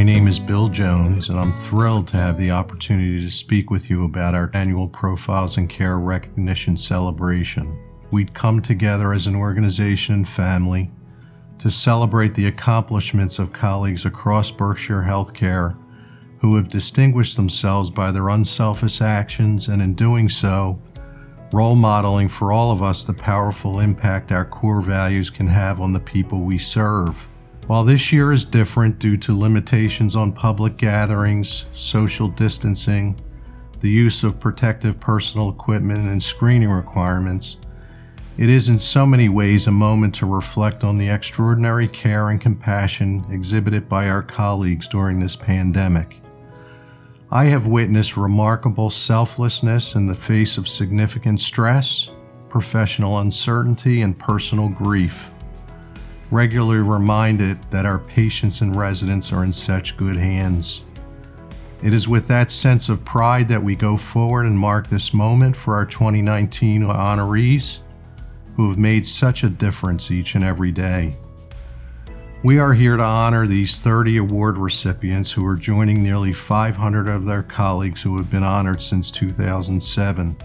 My name is Bill Jones, and I'm thrilled to have the opportunity to speak with you about our annual Profiles in Care Recognition Celebration. We'd come together as an organization and family to celebrate the accomplishments of colleagues across Berkshire Healthcare who have distinguished themselves by their unselfish actions, and in doing so, role modeling for all of us the powerful impact our core values can have on the people we serve. While this year is different due to limitations on public gatherings, social distancing, the use of protective personal equipment, and screening requirements, it is in so many ways a moment to reflect on the extraordinary care and compassion exhibited by our colleagues during this pandemic. I have witnessed remarkable selflessness in the face of significant stress, professional uncertainty, and personal grief. Regularly reminded that our patients and residents are in such good hands. It is with that sense of pride that we go forward and mark this moment for our 2019 honorees who have made such a difference each and every day. We are here to honor these 30 award recipients who are joining nearly 500 of their colleagues who have been honored since 2007.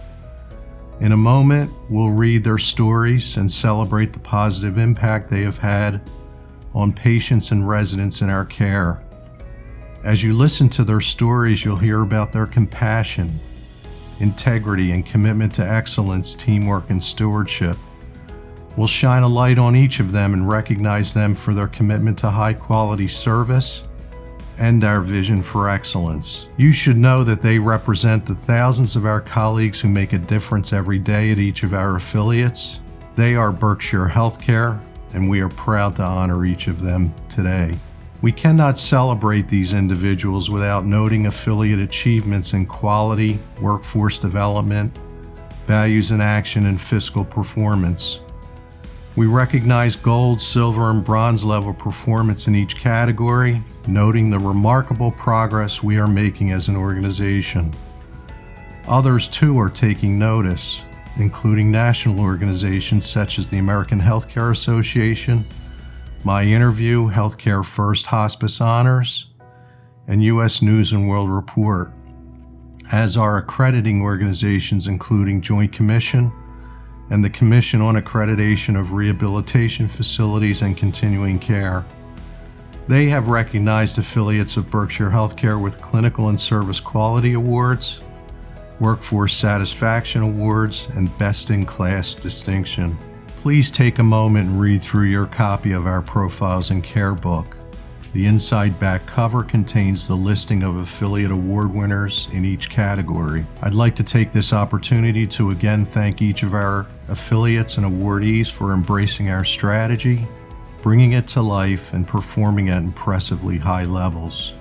In a moment, we'll read their stories and celebrate the positive impact they have had on patients and residents in our care. As you listen to their stories, you'll hear about their compassion, integrity, and commitment to excellence, teamwork, and stewardship. We'll shine a light on each of them and recognize them for their commitment to high-quality service and our vision for excellence. You should know that they represent the thousands of our colleagues who make a difference every day at each of our affiliates. They are Berkshire Healthcare, and we are proud to honor each of them today. We cannot celebrate these individuals without noting affiliate achievements in quality, workforce development, values in action, and fiscal performance. We recognize gold, silver, and bronze level performance in each category, noting the remarkable progress we are making as an organization. Others too are taking notice, including national organizations such as the American Healthcare Association, My Interview, Healthcare First Hospice Honors, and U.S. News & World Report, as are accrediting organizations including Joint Commission and the Commission on Accreditation of Rehabilitation Facilities and Continuing Care. They have recognized affiliates of Berkshire Healthcare with Clinical and Service Quality Awards, Workforce Satisfaction Awards, and Best in Class distinction. Please take a moment and read through your copy of our Profiles in Care book. The inside back cover contains the listing of affiliate award winners in each category. I'd like to take this opportunity to again thank each of our affiliates and awardees for embracing our strategy, bringing it to life, and performing at impressively high levels.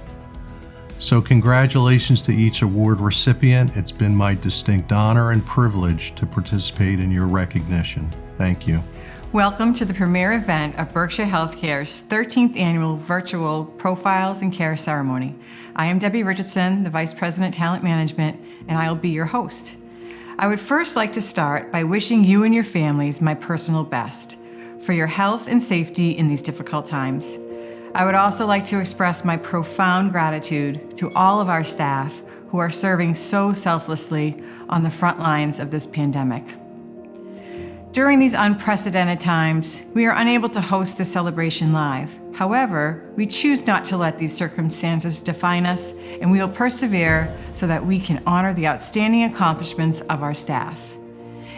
So congratulations to each award recipient. It's been my distinct honor and privilege to participate in your recognition. Thank you. Welcome to the premier event of Berkshire Healthcare's 13th annual virtual Profiles in Care ceremony. I am Debbie Richardson, the Vice President Talent Management, and I will be your host. I would first like to start by wishing you and your families my personal best for your health and safety in these difficult times. I would also like to express my profound gratitude to all of our staff who are serving so selflessly on the front lines of this pandemic. During these unprecedented times, we are unable to host the celebration live. However, we choose not to let these circumstances define us, and we will persevere so that we can honor the outstanding accomplishments of our staff.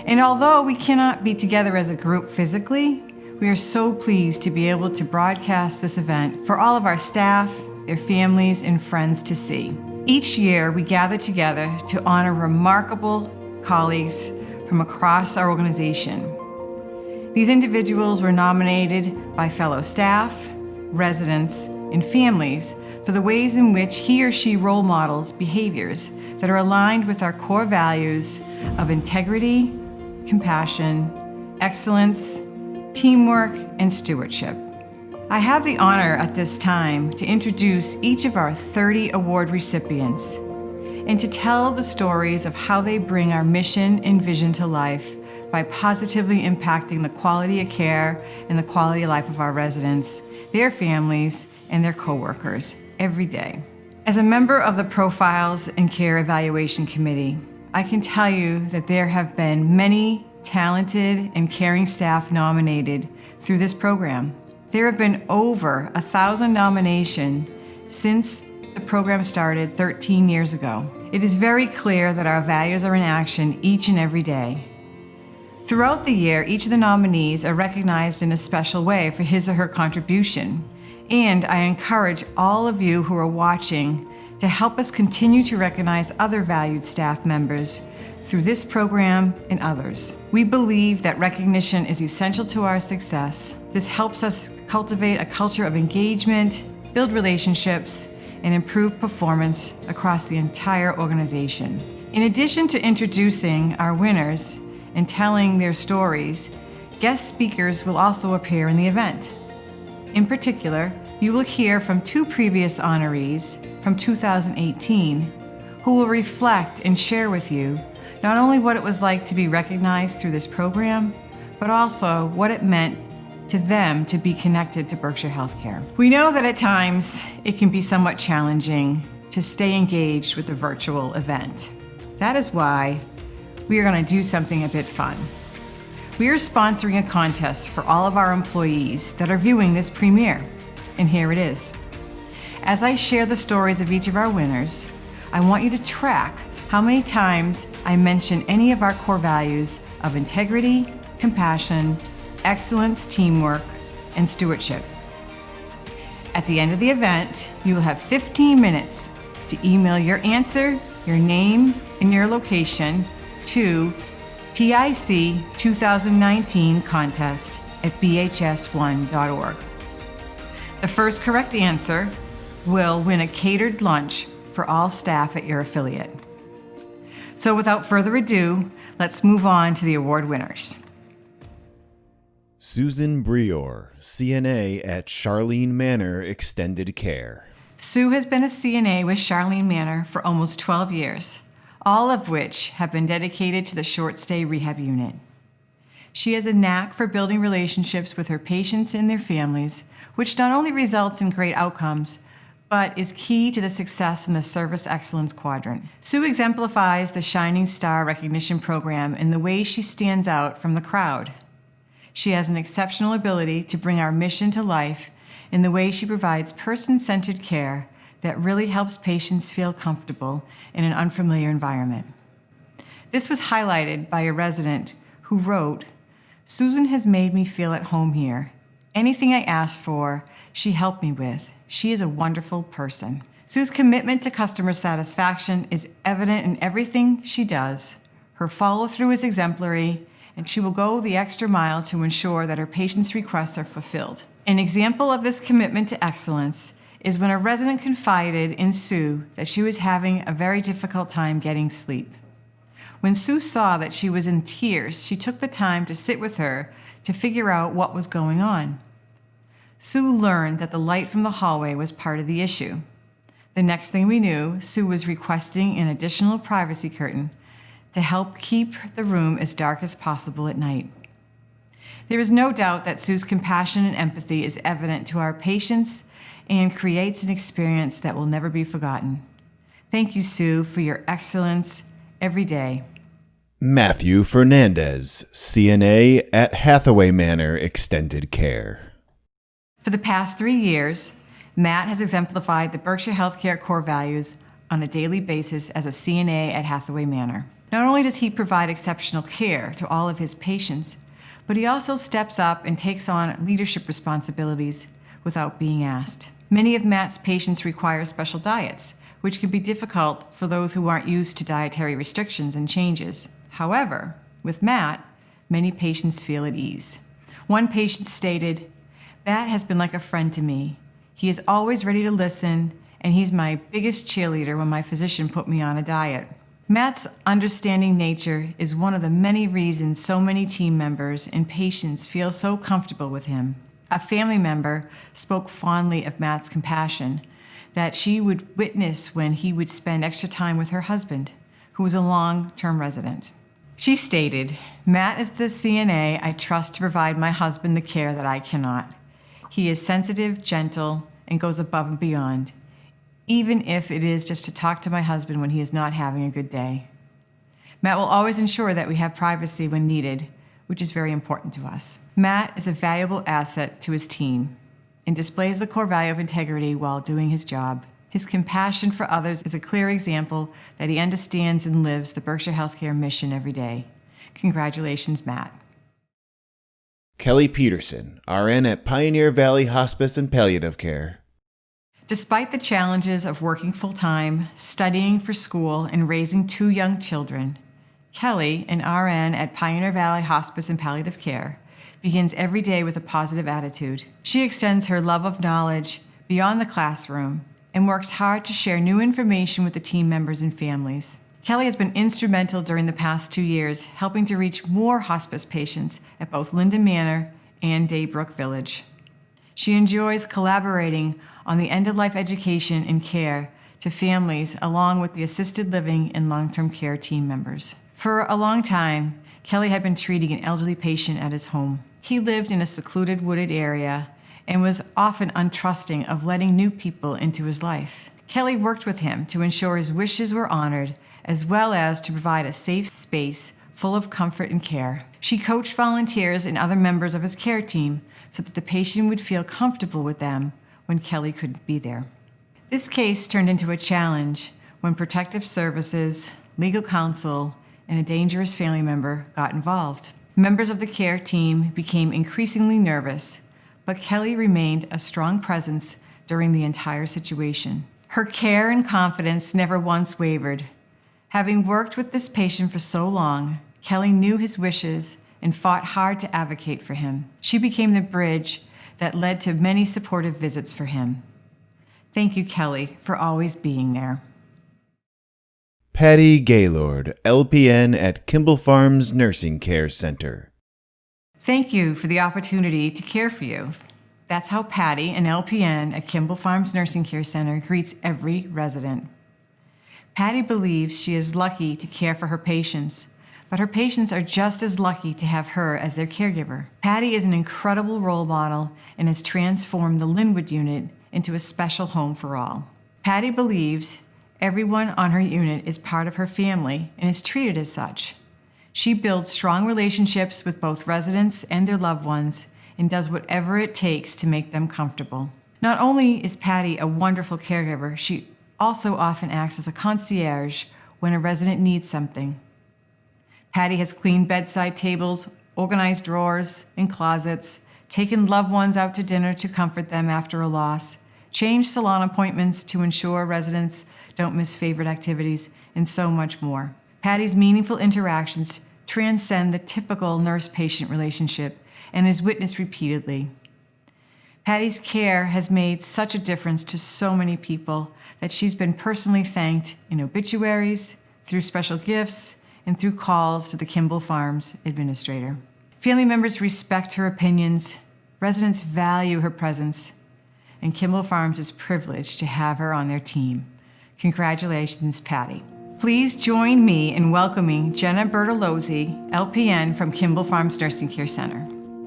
And although we cannot be together as a group physically, we are so pleased to be able to broadcast this event for all of our staff, their families, and friends to see. Each year, we gather together to honor remarkable colleagues from across our organization. These individuals were nominated by fellow staff, residents, and families for the ways in which he or she role models behaviors that are aligned with our core values of integrity, compassion, excellence, teamwork, and stewardship. I have the honor at this time to introduce each of our 30 award recipients and to tell the stories of how they bring our mission and vision to life by positively impacting the quality of care and the quality of life of our residents, their families, and their coworkers. every day. As a member of the Profiles and Care Evaluation Committee, I can tell you that there have been many talented and caring staff nominated through this program. There have been over 1,000 nominations since the program started 13 years ago. It is very clear that our values are in action each and every day. Throughout the year, each of the nominees are recognized in a special way for his or her contribution, and I encourage all of you who are watching to help us continue to recognize other valued staff members through this program and others. We believe that recognition is essential to our success. This helps us cultivate a culture of engagement, build relationships, and improve performance across the entire organization. In addition to introducing our winners and telling their stories, guest speakers will also appear in the event. In particular, you will hear from 2 previous honorees from 2018 who will reflect and share with you not only what it was like to be recognized through this program, but also what it meant to them to be connected to Berkshire Healthcare. We know that at times it can be somewhat challenging to stay engaged with the virtual event. That is why we are going to do something a bit fun. We are sponsoring a contest for all of our employees that are viewing this premiere, and here it is. As I share the stories of each of our winners, I want you to track how many times I mention any of our core values of integrity, compassion, excellence, teamwork, and stewardship. At the end of the event, you will have 15 minutes to email your answer, your name, and your location to PIC2019contest@bhs1.org. The first correct answer will win a catered lunch for all staff at your affiliate. So without further ado, let's move on to the award winners. Susan Brior, CNA at Charlene Manor Extended Care. Sue has been a CNA with Charlene Manor for almost 12 years, all of which have been dedicated to the short stay rehab unit. She has a knack for building relationships with her patients and their families, which not only results in great outcomes, but is key to the success in the Service Excellence Quadrant. Sue exemplifies the Shining Star Recognition Program in the way she stands out from the crowd. She has an exceptional ability to bring our mission to life in the way she provides person-centered care that really helps patients feel comfortable in an unfamiliar environment. This was highlighted by a resident who wrote, "Susan has made me feel at home here. Anything I asked for, she helped me with. She is a wonderful person." Sue's commitment to customer satisfaction is evident in everything she does. Her follow-through is exemplary, and she will go the extra mile to ensure that her patients' requests are fulfilled. An example of this commitment to excellence is when a resident confided in Sue that she was having a very difficult time getting sleep. When Sue saw that she was in tears, she took the time to sit with her to figure out what was going on. Sue learned that the light from the hallway was part of the issue. The next thing we knew, Sue was requesting an additional privacy curtain to help keep the room as dark as possible at night. There is no doubt that Sue's compassion and empathy is evident to our patients and creates an experience that will never be forgotten. Thank you, Sue, for your excellence every day. Matthew Fernandez, CNA at Hathaway Manor Extended Care. For the past 3 years, Matt has exemplified the Berkshire Healthcare core values on a daily basis as a CNA at Hathaway Manor. Not only does he provide exceptional care to all of his patients, but he also steps up and takes on leadership responsibilities without being asked. Many of Matt's patients require special diets, which can be difficult for those who aren't used to dietary restrictions and changes. However, with Matt, many patients feel at ease. One patient stated, "Matt has been like a friend to me. He is always ready to listen, and he's my biggest cheerleader when my physician put me on a diet." Matt's understanding nature is one of the many reasons so many team members and patients feel so comfortable with him. A family member spoke fondly of Matt's compassion that she would witness when he would spend extra time with her husband, who was a long-term resident. She stated, "Matt is the CNA I trust to provide my husband the care that I cannot. He is sensitive, gentle, and goes above and beyond. even if it is just to talk to my husband when he is not having a good day. Matt will always ensure that we have privacy when needed, which is very important to us. Matt is a valuable asset to his team and displays the core value of integrity while doing his job. His compassion for others is a clear example that he understands and lives the Berkshire Healthcare mission every day. Congratulations, Matt. Kelly Peterson, RN at Pioneer Valley Hospice and Palliative Care. Despite the challenges of working full-time, studying for school, and raising 2 young children, Kelly, an RN at Pioneer Valley Hospice and Palliative Care, begins every day with a positive attitude. She extends her love of knowledge beyond the classroom and works hard to share new information with the team members and families. Kelly has been instrumental during the past 2 years, helping to reach more hospice patients at both Linden Manor and Daybrook Village. She enjoys collaborating on the end-of-life education and care to families, along with the assisted living and long-term care team members. For a long time, Kelly had been treating an elderly patient at his home. He lived in a secluded wooded area and was often untrusting of letting new people into his life. Kelly worked with him to ensure his wishes were honored, as well as to provide a safe space full of comfort and care. She coached volunteers and other members of his care team so that the patient would feel comfortable with them when Kelly couldn't be there. This case turned into a challenge when protective services, legal counsel, and a dangerous family member got involved. Members of the care team became increasingly nervous, but Kelly remained a strong presence during the entire situation. Her care and confidence never once wavered. Having worked with this patient for so long, Kelly knew his wishes and fought hard to advocate for him. She became the bridge that led to many supportive visits for him. Thank you, Kelly, for always being there. Patty Gaylord, LPN at Kimball Farms Nursing Care Center. Thank you for the opportunity to care for you. That's how Patty, an LPN at Kimball Farms Nursing Care Center, greets every resident. Patty believes she is lucky to care for her patients, but her patients are just as lucky to have her as their caregiver. Patty is an incredible role model and has transformed the Linwood unit into a special home for all. Patty believes everyone on her unit is part of her family and is treated as such. She builds strong relationships with both residents and their loved ones and does whatever it takes to make them comfortable. Not only is Patty a wonderful caregiver, she also often acts as a concierge when a resident needs something. Patty has cleaned bedside tables, organized drawers and closets, taken loved ones out to dinner to comfort them after a loss, changed salon appointments to ensure residents don't miss favorite activities, and so much more. Patty's meaningful interactions transcend the typical nurse-patient relationship and is witnessed repeatedly. Patty's care has made such a difference to so many people that she's been personally thanked in obituaries, through special gifts, and through calls to the Kimball Farms administrator. Family members respect her opinions, residents value her presence, and Kimball Farms is privileged to have her on their team. Congratulations, Patty. Please join me in welcoming Jenna Bertolozzi, LPN from Kimball Farms Nursing Care Center.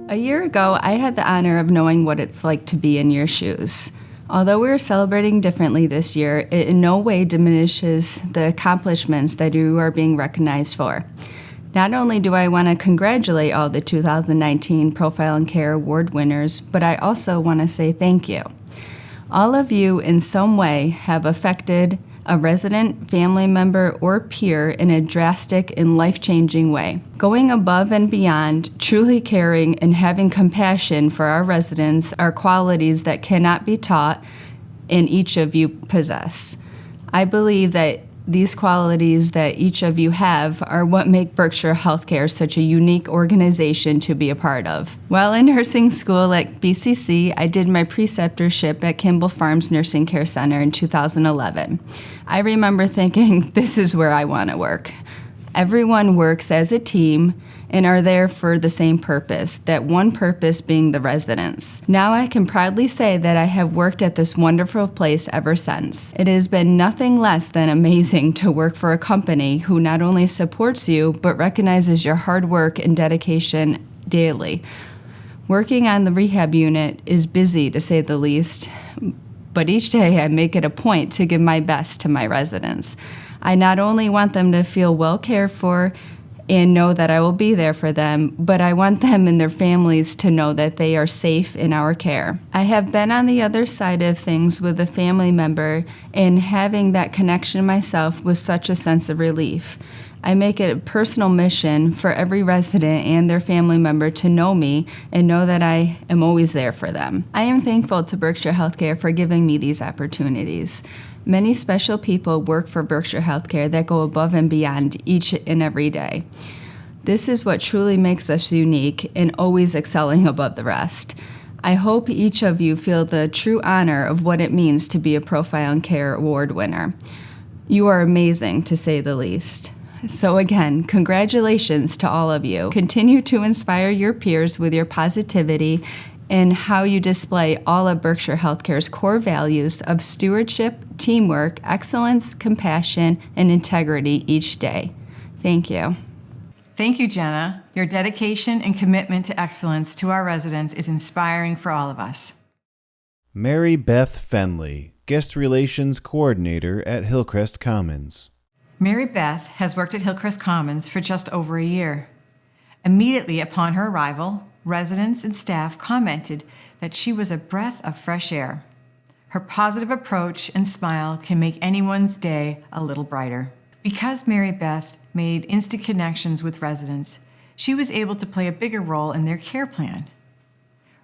A year ago, I had the honor of knowing what it's like to be in your shoes. Although we're celebrating differently this year, it in no way diminishes the accomplishments that you are being recognized for. Not only do I want to congratulate all the 2019 Profile and Care Award winners, but I also want to say thank you. All of you in some way have affected a resident, family member, or peer in a drastic and life-changing way. Going above and beyond, truly caring and having compassion for our residents are qualities that cannot be taught and each of you possess. I believe that these qualities that each of you have are what make Berkshire Healthcare such a unique organization to be a part of. While in nursing school at BCC, I did my preceptorship at Kimball Farms Nursing Care Center in 2011. I remember thinking, this is where I want to work. Everyone works as a team and are there for the same purpose, that one purpose being the residents. Now I can proudly say that I have worked at this wonderful place ever since. It has been nothing less than amazing to work for a company who not only supports you, but recognizes your hard work and dedication daily. Working on the rehab unit is busy, to say the least, but each day I make it a point to give my best to my residents. I not only want them to feel well cared for and know that I will be there for them, but I want them and their families to know that they are safe in our care. I have been on the other side of things with a family member, and having that connection myself was such a sense of relief. I make it a personal mission for every resident and their family member to know me and know that I am always there for them. I am thankful to Berkshire Healthcare for giving me these opportunities. Many special people work for Berkshire Healthcare that go above and beyond each and every day. This is what truly makes us unique and always excelling above the rest. I hope each of you feel the true honor of what it means to be a Profile in Care Award winner. You are amazing, to say the least. So again, congratulations to all of you. Continue to inspire your peers with your positivity and how you display all of Berkshire Healthcare's core values of stewardship, teamwork, excellence, compassion, and integrity each day. Thank you. Thank you, Jenna. Your dedication and commitment to excellence to our residents is inspiring for all of us. Mary Beth Fenley, Guest Relations Coordinator at Hillcrest Commons. Mary Beth has worked at Hillcrest Commons for just over a year. Immediately upon her arrival, residents and staff commented that she was a breath of fresh air. Her positive approach and smile can make anyone's day a little brighter. Because Mary Beth made instant connections with residents, she was able to play a bigger role in their care plan.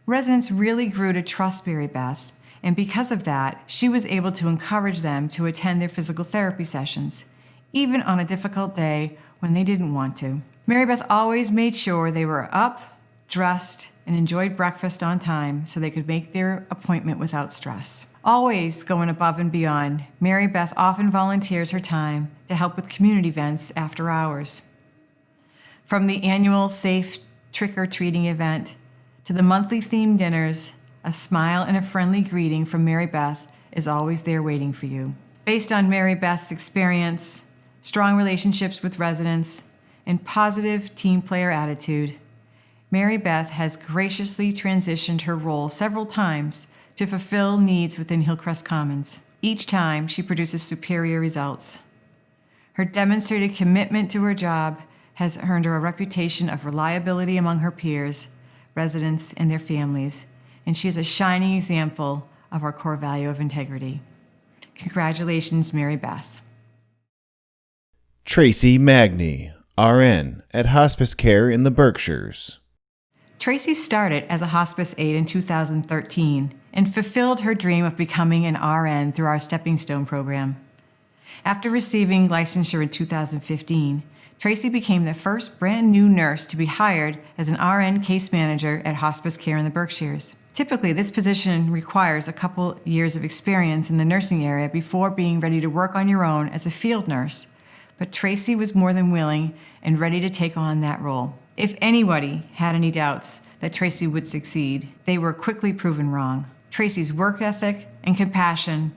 Residents really grew to trust Mary Beth, and because of that, she was able to encourage them to attend their physical therapy sessions, even on a difficult day when they didn't want to. Mary Beth always made sure they were up, dressed, and enjoyed breakfast on time so they could make their appointment without stress. Always going above and beyond, Mary Beth often volunteers her time to help with community events after hours. From the annual safe trick-or-treating event to the monthly themed dinners, a smile and a friendly greeting from Mary Beth is always there waiting for you. Based on Mary Beth's experience, strong relationships with residents, and positive team player attitude, Mary Beth has graciously transitioned her role several times to fulfill needs within Hillcrest Commons. Each time, she produces superior results. Her demonstrated commitment to her job has earned her a reputation of reliability among her peers, residents, and their families, and she is a shining example of our core value of integrity. Congratulations, Mary Beth. Tracy Magny, RN at Hospice Care in the Berkshires. Tracy started as a hospice aide in 2013 and fulfilled her dream of becoming an RN through our Stepping Stone program. After receiving licensure in 2015, Tracy became the first brand new nurse to be hired as an RN case manager at Hospice Care in the Berkshires. Typically, this position requires a couple years of experience in the nursing area before being ready to work on your own as a field nurse, but Tracy was more than willing and ready to take on that role. If anybody had any doubts that Tracy would succeed, they were quickly proven wrong. Tracy's work ethic and compassion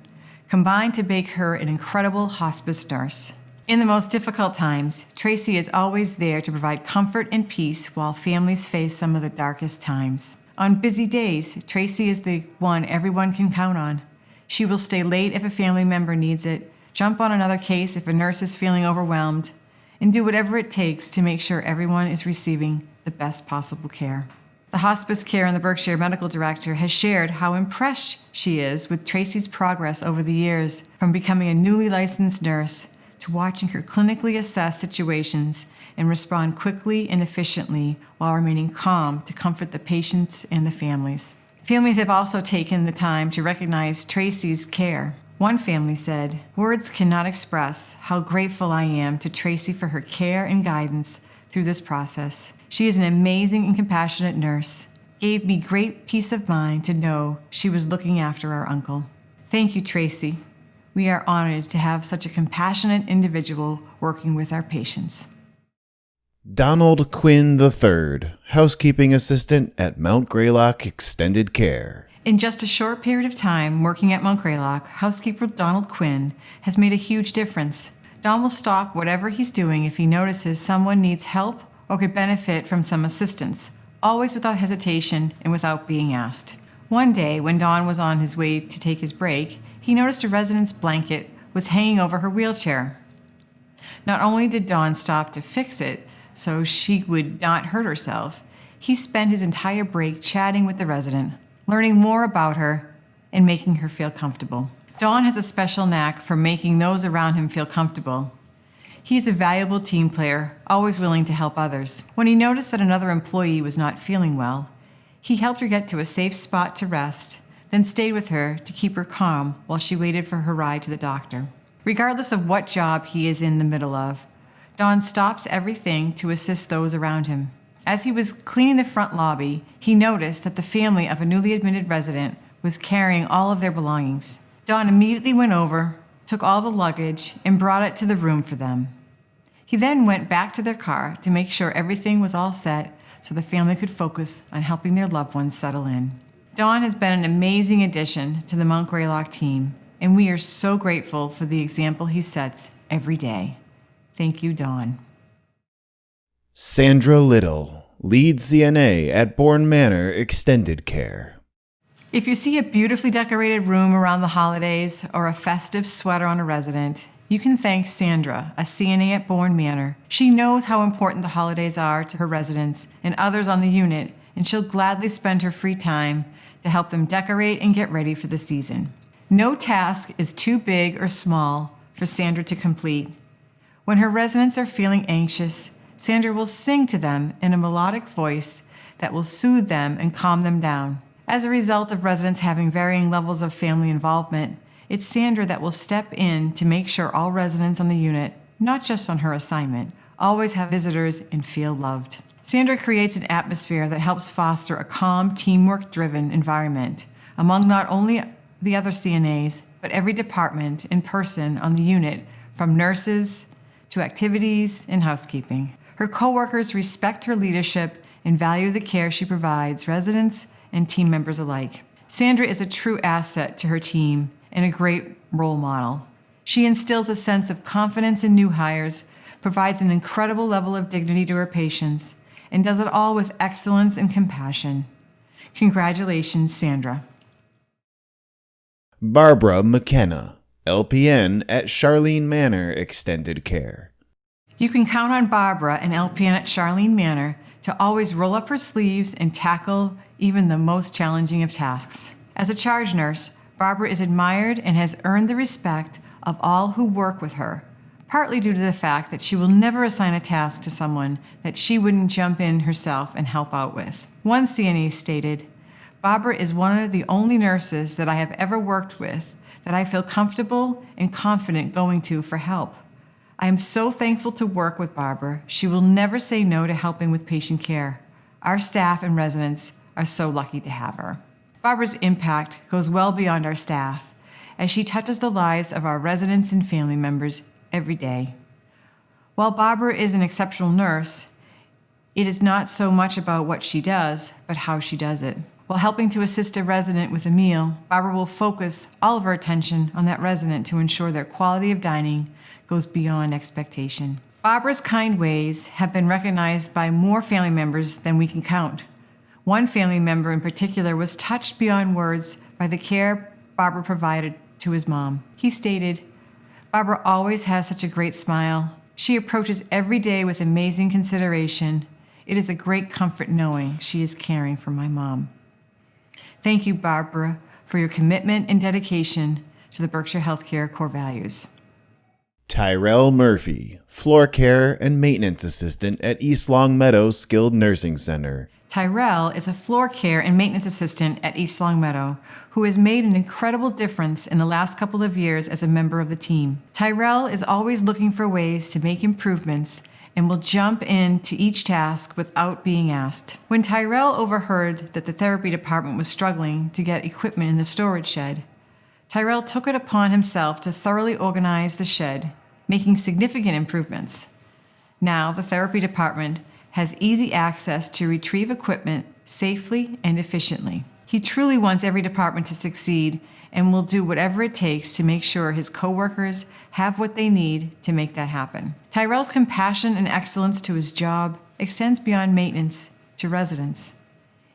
combined to make her an incredible hospice nurse. In the most difficult times, Tracy is always there to provide comfort and peace while families face some of the darkest times. On busy days, Tracy is the one everyone can count on. She will stay late if a family member needs it, jump on another case if a nurse is feeling overwhelmed, and do whatever it takes to make sure everyone is receiving the best possible care. The Hospice Care and the Berkshire Medical Director has shared how impressed she is with Tracy's progress over the years, from becoming a newly licensed nurse to watching her clinically assess situations and respond quickly and efficiently while remaining calm to comfort the patients and the families. Families have also taken the time to recognize Tracy's care. One family said, "Words cannot express how grateful I am to Tracy for her care and guidance through this process. She is an amazing and compassionate nurse. Gave me great peace of mind to know she was looking after our uncle." Thank you, Tracy. We are honored to have such a compassionate individual working with our patients. Donald Quinn III, Housekeeping Assistant at Mount Greylock Extended Care. In just a short period of time working at Mount Greylock, housekeeper Donald Quinn has made a huge difference. Don will stop whatever he's doing if he notices someone needs help or could benefit from some assistance, always without hesitation and without being asked. One day, when Don was on his way to take his break, he noticed a resident's blanket was hanging over her wheelchair. Not only did Don stop to fix it so she would not hurt herself, he spent his entire break chatting with the resident, learning more about her and making her feel comfortable. Don has a special knack for making those around him feel comfortable. He is a valuable team player, always willing to help others. When he noticed that another employee was not feeling well, he helped her get to a safe spot to rest, then stayed with her to keep her calm while she waited for her ride to the doctor. Regardless of what job he is in the middle of, Don stops everything to assist those around him. As he was cleaning the front lobby, he noticed that the family of a newly admitted resident was carrying all of their belongings. Don immediately went over, took all the luggage, and brought it to the room for them. He then went back to their car to make sure everything was all set so the family could focus on helping their loved ones settle in. Don has been an amazing addition to the Mount Greylock team, and we are so grateful for the example he sets every day. Thank you, Don. Sandra Little, lead CNA at Bourne Manor Extended Care. If you see a beautifully decorated room around the holidays or a festive sweater on a resident, you can thank Sandra, a CNA at Bourne Manor. She knows how important the holidays are to her residents and others on the unit, and she'll gladly spend her free time to help them decorate and get ready for the season. No task is too big or small for Sandra to complete. When her residents are feeling anxious, Sandra will sing to them in a melodic voice that will soothe them and calm them down. As a result of residents having varying levels of family involvement, it's Sandra that will step in to make sure all residents on the unit, not just on her assignment, always have visitors and feel loved. Sandra creates an atmosphere that helps foster a calm, teamwork-driven environment among not only the other CNAs, but every department and person on the unit, from nurses to activities and housekeeping. Her coworkers respect her leadership and value the care she provides residents and team members alike. Sandra is a true asset to her team and a great role model. She instills a sense of confidence in new hires, provides an incredible level of dignity to her patients, and does it all with excellence and compassion. Congratulations, Sandra. Barbara McKenna, LPN at Charlene Manor Extended Care. You can count on Barbara, an LPN at Charlene Manor, to always roll up her sleeves and tackle even the most challenging of tasks. As a charge nurse, Barbara is admired and has earned the respect of all who work with her, partly due to the fact that she will never assign a task to someone that she wouldn't jump in herself and help out with. One CNA stated, "Barbara is one of the only nurses that I have ever worked with that I feel comfortable and confident going to for help. I am so thankful to work with Barbara. She will never say no to helping with patient care. Our staff and residents are so lucky to have her." Barbara's impact goes well beyond our staff, as she touches the lives of our residents and family members every day. While Barbara is an exceptional nurse, it is not so much about what she does, but how she does it. While helping to assist a resident with a meal, Barbara will focus all of her attention on that resident to ensure their quality of dining goes beyond expectation. Barbara's kind ways have been recognized by more family members than we can count. One family member in particular was touched beyond words by the care Barbara provided to his mom. He stated, "Barbara always has such a great smile. She approaches every day with amazing consideration. It is a great comfort knowing she is caring for my mom." Thank you, Barbara, for your commitment and dedication to the Berkshire Healthcare core values. Tyrell Murphy, Floor Care and Maintenance Assistant at East Long Meadow Skilled Nursing Center. Tyrell is a floor care and maintenance assistant at East Long Meadow who has made an incredible difference in the last couple of years as a member of the team. Tyrell is always looking for ways to make improvements and will jump into each task without being asked. When Tyrell overheard that the therapy department was struggling to get equipment in the storage shed, Tyrell took it upon himself to thoroughly organize the shed, making significant improvements. Now, the therapy department has easy access to retrieve equipment safely and efficiently. He truly wants every department to succeed and will do whatever it takes to make sure his coworkers have what they need to make that happen. Tyrell's compassion and excellence to his job extends beyond maintenance to residents.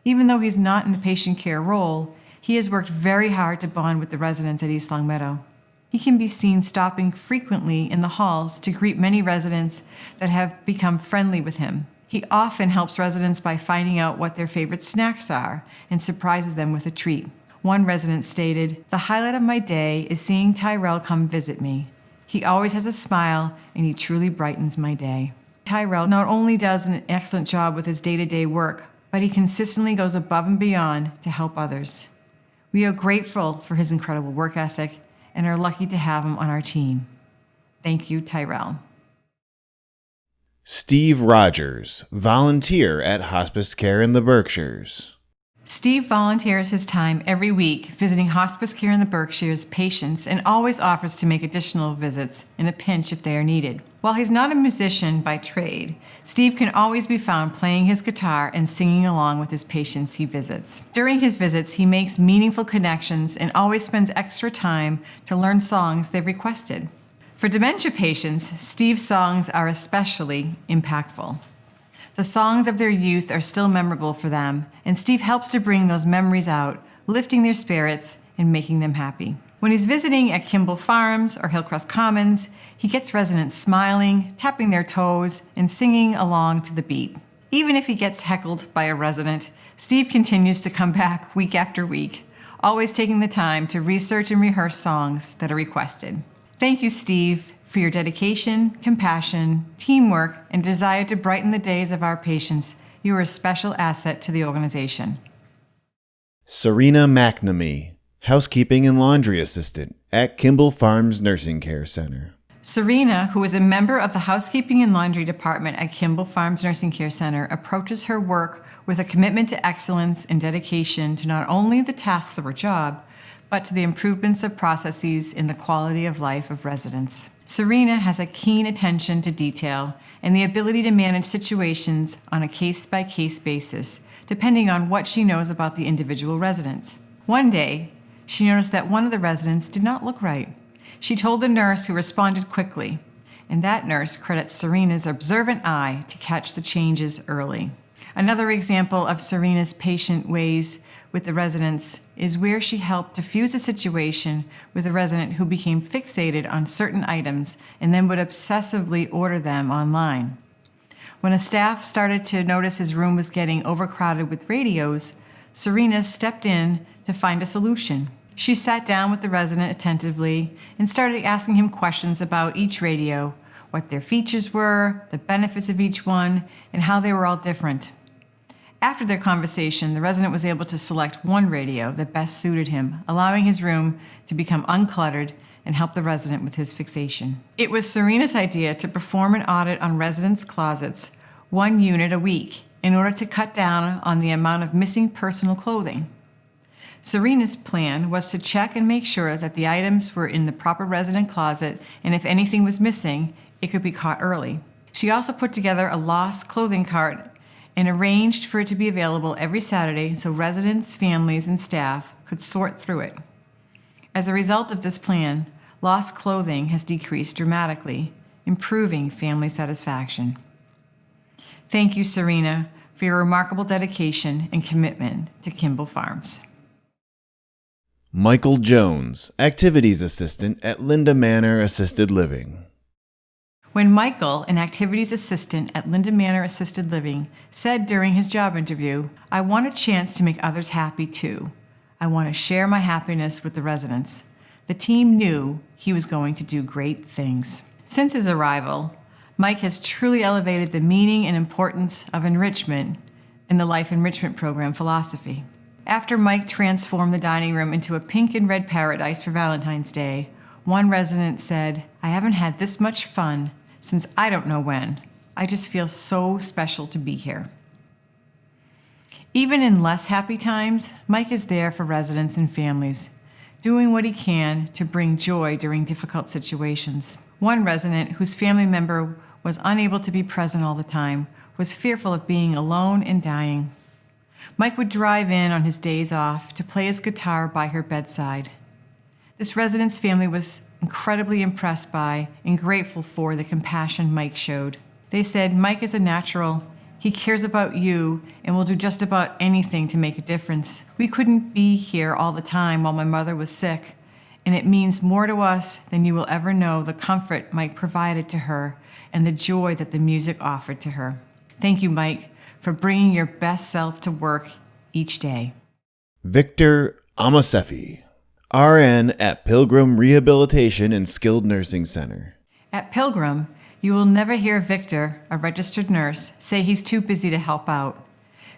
Even though he's not in a patient care role, He has worked very hard to bond with the residents at East Long Meadow. He can be seen stopping frequently in the halls to greet many residents that have become friendly with him. He often helps residents by finding out what their favorite snacks are and surprises them with a treat. One resident stated, "The highlight of my day is seeing Tyrell come visit me. He always has a smile and he truly brightens my day." Tyrell not only does an excellent job with his day-to-day work, but he consistently goes above and beyond to help others. We are grateful for his incredible work ethic and are lucky to have him on our team. Thank you, Tyrell. Steve Rogers, volunteer at hospice care in the Berkshires. Steve volunteers his time every week visiting hospice care in the Berkshires patients and always offers to make additional visits in a pinch if they are needed. While he's not a musician by trade, Steve can always be found playing his guitar and singing along with his patients he visits. During his visits, he makes meaningful connections and always spends extra time to learn songs they've requested. For dementia patients, Steve's songs are especially impactful. The songs of their youth are still memorable for them, and Steve helps to bring those memories out, lifting their spirits and making them happy. When he's visiting at Kimball Farms or Hillcrest Commons, he gets residents smiling, tapping their toes, and singing along to the beat. Even if he gets heckled by a resident, Steve continues to come back week after week, always taking the time to research and rehearse songs that are requested. Thank you, Steve, for your dedication, compassion, teamwork, and desire to brighten the days of our patients. You are a special asset to the organization. Serena McNamee, housekeeping and laundry assistant at Kimball Farms Nursing Care Center. Serena, who is a member of the housekeeping and laundry department at Kimball Farms Nursing Care Center, approaches her work with a commitment to excellence and dedication to not only the tasks of her job, but to the improvements of processes in the quality of life of residents. Serena has a keen attention to detail and the ability to manage situations on a case-by-case basis, depending on what she knows about the individual residents. One day, she noticed that one of the residents did not look right. She told the nurse, who responded quickly, and that nurse credits Serena's observant eye to catch the changes early. Another example of Serena's patient ways with the residents is where she helped diffuse a situation with a resident who became fixated on certain items and then would obsessively order them online. When a staff started to notice his room was getting overcrowded with radios, Serena stepped in to find a solution. She sat down with the resident attentively and started asking him questions about each radio, what their features were, the benefits of each one, and how they were all different. After their conversation, the resident was able to select one radio that best suited him, allowing his room to become uncluttered and help the resident with his fixation. It was Serena's idea to perform an audit on residents' closets, 1 unit a week, in order to cut down on the amount of missing personal clothing. Serena's plan was to check and make sure that the items were in the proper resident closet, and if anything was missing, it could be caught early. She also put together a lost clothing cart and arranged for it to be available every Saturday so residents, families, and staff could sort through it. As a result of this plan, lost clothing has decreased dramatically, improving family satisfaction. Thank you, Serena, for your remarkable dedication and commitment to Kimball Farms. Michael Jones, activities assistant at Linda Manor Assisted Living. When Michael, an activities assistant at Linda Manor Assisted Living, said during his job interview, "I want a chance to make others happy too. I want to share my happiness with the residents," the team knew he was going to do great things. Since his arrival, Mike has truly elevated the meaning and importance of enrichment in the Life Enrichment Program philosophy. After Mike transformed the dining room into a pink and red paradise for Valentine's Day, one resident said, "I haven't had this much fun since I don't know when. I just feel so special to be here." Even in less happy times, Mike is there for residents and families, doing what he can to bring joy during difficult situations. One resident, whose family member was unable to be present all the time, was fearful of being alone and dying. Mike would drive in on his days off to play his guitar by her bedside. This resident's family was incredibly impressed by and grateful for the compassion Mike showed. They said, "Mike is a natural. He cares about you and will do just about anything to make a difference. We couldn't be here all the time while my mother was sick, and it means more to us than you will ever know the comfort Mike provided to her and the joy that the music offered to her. Thank you, Mike, for bringing your best self to work each day. Victor Amasefi, RN at Pilgrim Rehabilitation and Skilled Nursing Center. At Pilgrim, you will never hear Victor, a registered nurse, say he's too busy to help out.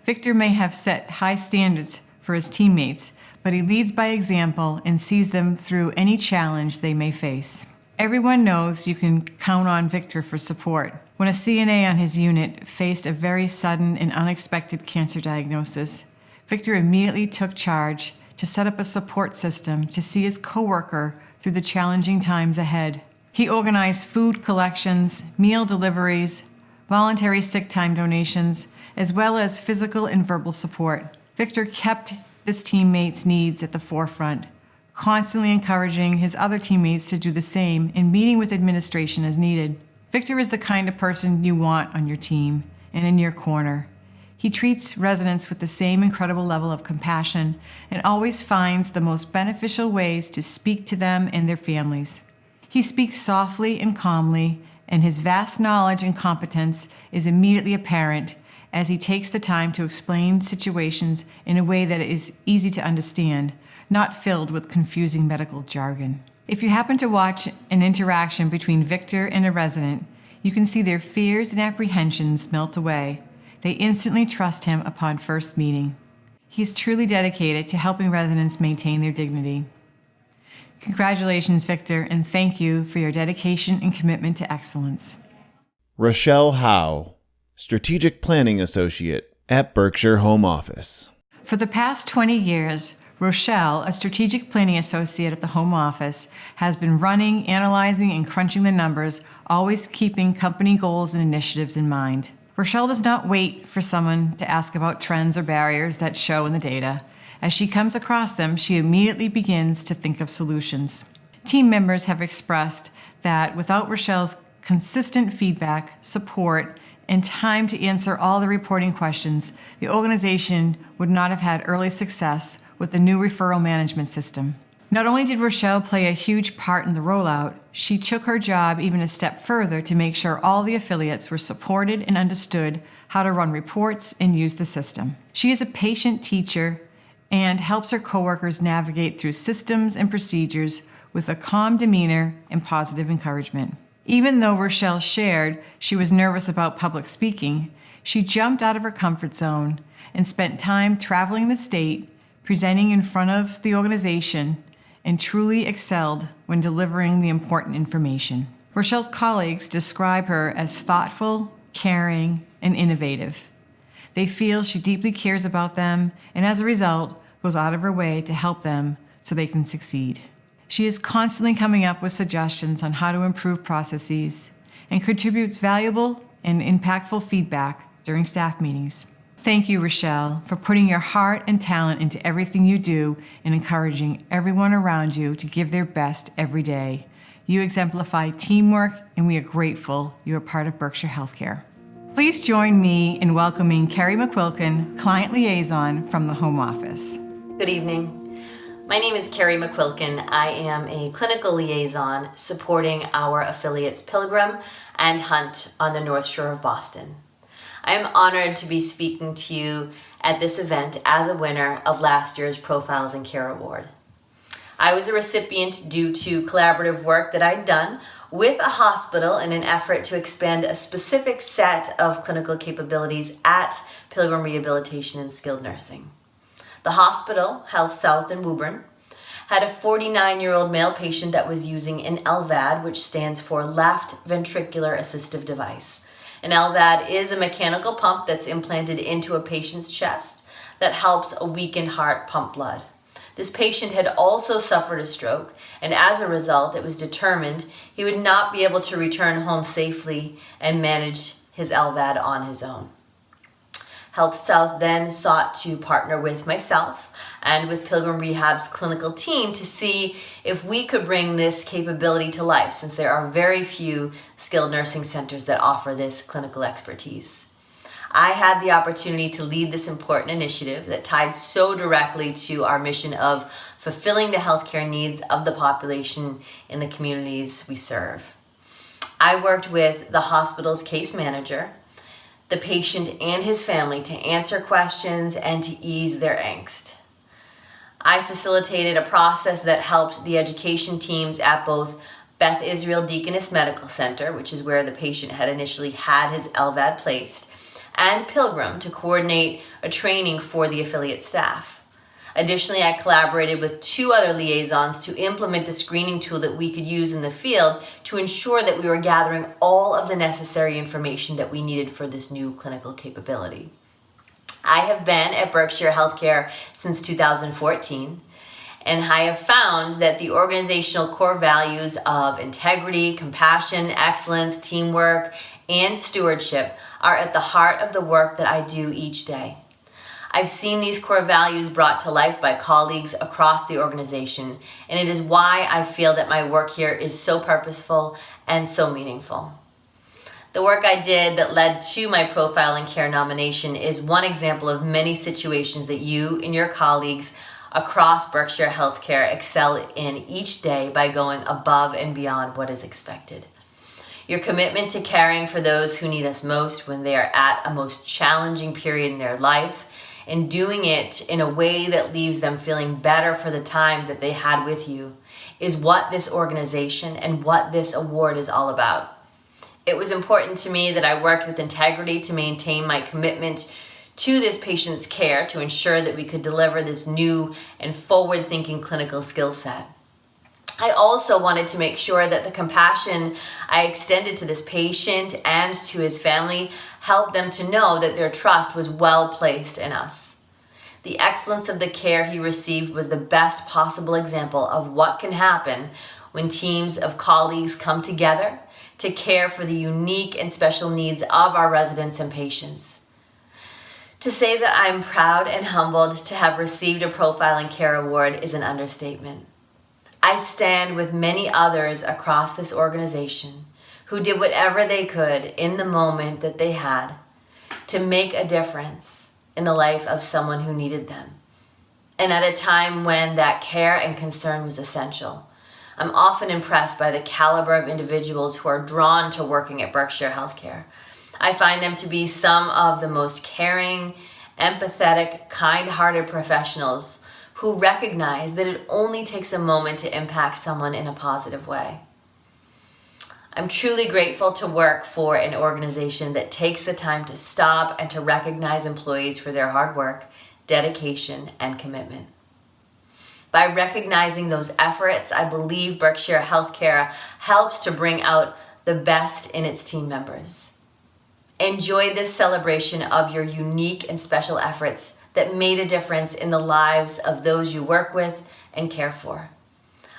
Victor may have set high standards for his teammates, but he leads by example and sees them through any challenge they may face. Everyone knows you can count on Victor for support. When a CNA on his unit faced a very sudden and unexpected cancer diagnosis, Victor immediately took charge to set up a support system to see his coworker through the challenging times ahead. He organized food collections, meal deliveries, voluntary sick time donations, as well as physical and verbal support. Victor kept his teammates' needs at the forefront, constantly encouraging his other teammates to do the same and meeting with administration as needed. Victor is the kind of person you want on your team and in your corner. He treats residents with the same incredible level of compassion and always finds the most beneficial ways to speak to them and their families. He speaks softly and calmly, and his vast knowledge and competence is immediately apparent as he takes the time to explain situations in a way that is easy to understand, not filled with confusing medical jargon. If you happen to watch an interaction between Victor and a resident, you can see their fears and apprehensions melt away. They instantly trust him upon first meeting. He is truly dedicated to helping residents maintain their dignity. Congratulations, Victor, and thank you for your dedication and commitment to excellence. Rochelle Howe, Strategic Planning Associate at Berkshire Home Office. For the past 20 years, Rochelle, a strategic planning associate at the Home Office, has been running, analyzing, and crunching the numbers, always keeping company goals and initiatives in mind. Rochelle does not wait for someone to ask about trends or barriers that show in the data. As she comes across them, she immediately begins to think of solutions. Team members have expressed that without Rochelle's consistent feedback, support, and time to answer all the reporting questions, the organization would not have had early success with the new referral management system. Not only did Rochelle play a huge part in the rollout, she took her job even a step further to make sure all the affiliates were supported and understood how to run reports and use the system. She is a patient teacher and helps her coworkers navigate through systems and procedures with a calm demeanor and positive encouragement. Even though Rochelle shared she was nervous about public speaking, she jumped out of her comfort zone and spent time traveling the state, presenting in front of the organization, and truly excelled when delivering the important information. Rochelle's colleagues describe her as thoughtful, caring, and innovative. They feel she deeply cares about them and as a result goes out of her way to help them so they can succeed. She is constantly coming up with suggestions on how to improve processes and contributes valuable and impactful feedback during staff meetings. Thank you, Rochelle, for putting your heart and talent into everything you do and encouraging everyone around you to give their best every day. You exemplify teamwork, and we are grateful you are part of Berkshire Healthcare. Please join me in welcoming Carrie McQuilkin, Client Liaison from the Home Office. Good evening. My name is Carrie McQuilkin. I am a clinical liaison supporting our affiliates Pilgrim and Hunt on the North Shore of Boston. I am honored to be speaking to you at this event as a winner of last year's Profiles in Care Award. I was a recipient due to collaborative work that I'd done with a hospital in an effort to expand a specific set of clinical capabilities at Pilgrim Rehabilitation and Skilled Nursing. The hospital, Health South in Woburn, had a 49-year-old male patient that was using an LVAD, which stands for Left Ventricular Assistive Device. An LVAD is a mechanical pump that's implanted into a patient's chest that helps a weakened heart pump blood. This patient had also suffered a stroke, and as a result, it was determined he would not be able to return home safely and manage his LVAD on his own. Health South then sought to partner with myself and with Pilgrim Rehab's clinical team to see if we could bring this capability to life, since there are very few skilled nursing centers that offer this clinical expertise. I had the opportunity to lead this important initiative that tied so directly to our mission of fulfilling the healthcare needs of the population in the communities we serve. I worked with the hospital's case manager, the patient and his family to answer questions and to ease their angst. I facilitated a process that helped the education teams at both Beth Israel Deaconess Medical Center, which is where the patient had initially had his LVAD placed, and Pilgrim to coordinate a training for the affiliate staff. Additionally, I collaborated with 2 other liaisons to implement a screening tool that we could use in the field to ensure that we were gathering all of the necessary information that we needed for this new clinical capability. I have been at Berkshire Healthcare since 2014, and I have found that the organizational core values of integrity, compassion, excellence, teamwork, and stewardship are at the heart of the work that I do each day. I've seen these core values brought to life by colleagues across the organization, and it is why I feel that my work here is so purposeful and so meaningful. The work I did that led to my Profile in Care nomination is one example of many situations that you and your colleagues across Berkshire Healthcare excel in each day by going above and beyond what is expected. Your commitment to caring for those who need us most when they are at a most challenging period in their life, and doing it in a way that leaves them feeling better for the time that they had with you, is what this organization and what this award is all about. It was important to me that I worked with integrity to maintain my commitment to this patient's care to ensure that we could deliver this new and forward-thinking clinical skill set. I also wanted to make sure that the compassion I extended to this patient and to his family helped them to know that their trust was well placed in us. The excellence of the care he received was the best possible example of what can happen when teams of colleagues come together to care for the unique and special needs of our residents and patients. To say that I'm proud and humbled to have received a Profile in Care award is an understatement. I stand with many others across this organization who did whatever they could in the moment that they had to make a difference in the life of someone who needed them, and at a time when that care and concern was essential. I'm often impressed by the caliber of individuals who are drawn to working at Berkshire Healthcare. I find them to be some of the most caring, empathetic, kind-hearted professionals who recognize that it only takes a moment to impact someone in a positive way. I'm truly grateful to work for an organization that takes the time to stop and to recognize employees for their hard work, dedication, and commitment. By recognizing those efforts, I believe Berkshire Healthcare helps to bring out the best in its team members. Enjoy this celebration of your unique and special efforts that made a difference in the lives of those you work with and care for.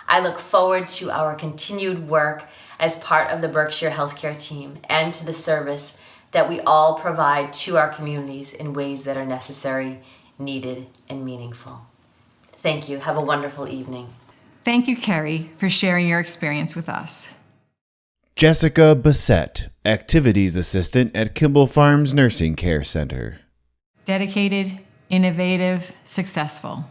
I look forward to our continued work as part of the Berkshire Healthcare team and to the service that we all provide to our communities in ways that are necessary, needed, and meaningful. Thank you. Have a wonderful evening. Thank you, Kerry, for sharing your experience with us. Jessica Bassett, Activities Assistant at Kimball Farms Nursing Care Center. Dedicated, innovative, successful.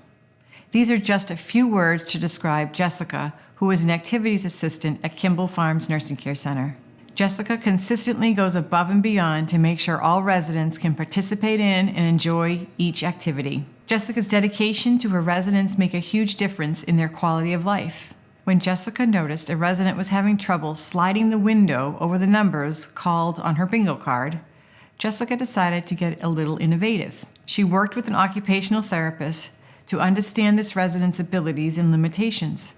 These are just a few words to describe Jessica, who is an activities assistant at Kimball Farms Nursing Care Center. Jessica consistently goes above and beyond to make sure all residents can participate in and enjoy each activity. Jessica's dedication to her residents make a huge difference in their quality of life. When Jessica noticed a resident was having trouble sliding the window over the numbers called on her bingo card, Jessica decided to get a little innovative. She worked with an occupational therapist to understand this resident's abilities and limitations.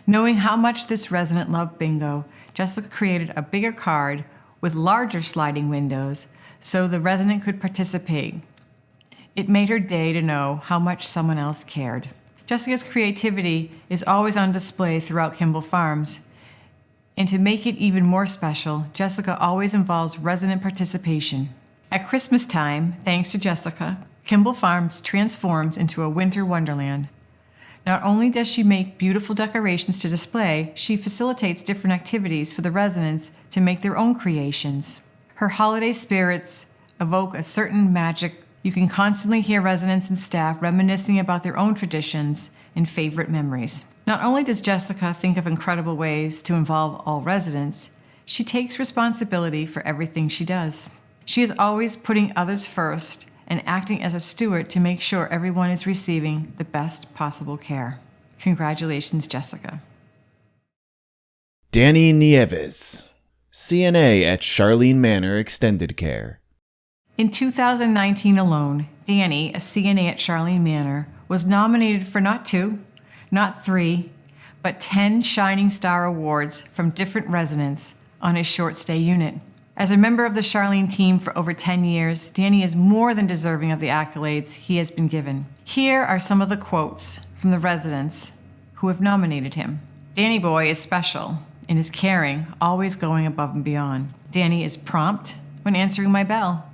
Knowing how much this resident loved bingo, Jessica created a bigger card with larger sliding windows so the resident could participate. It made her day to know how much someone else cared. Jessica's creativity is always on display throughout Kimball Farms. And to make it even more special, Jessica always involves resident participation. At Christmas time, thanks to Jessica, Kimball Farms transforms into a winter wonderland. Not only does she make beautiful decorations to display, she facilitates different activities for the residents to make their own creations. Her holiday spirits evoke a certain magic. You can constantly hear residents and staff reminiscing about their own traditions and favorite memories. Not only does Jessica think of incredible ways to involve all residents, she takes responsibility for everything she does. She is always putting others first and acting as a steward to make sure everyone is receiving the best possible care. Congratulations, Jessica. Danny Nieves, CNA at Charlene Manor Extended Care. In 2019 alone, Danny, a CNA at Charlene Manor, was nominated for not 2, not 3, but 10 Shining Star Awards from different residents on his short stay unit. As a member of the Charlene team for over 10 years, Danny is more than deserving of the accolades he has been given. Here are some of the quotes from the residents who have nominated him. Danny Boy is special and is caring, always going above and beyond. Danny is prompt when answering my bell.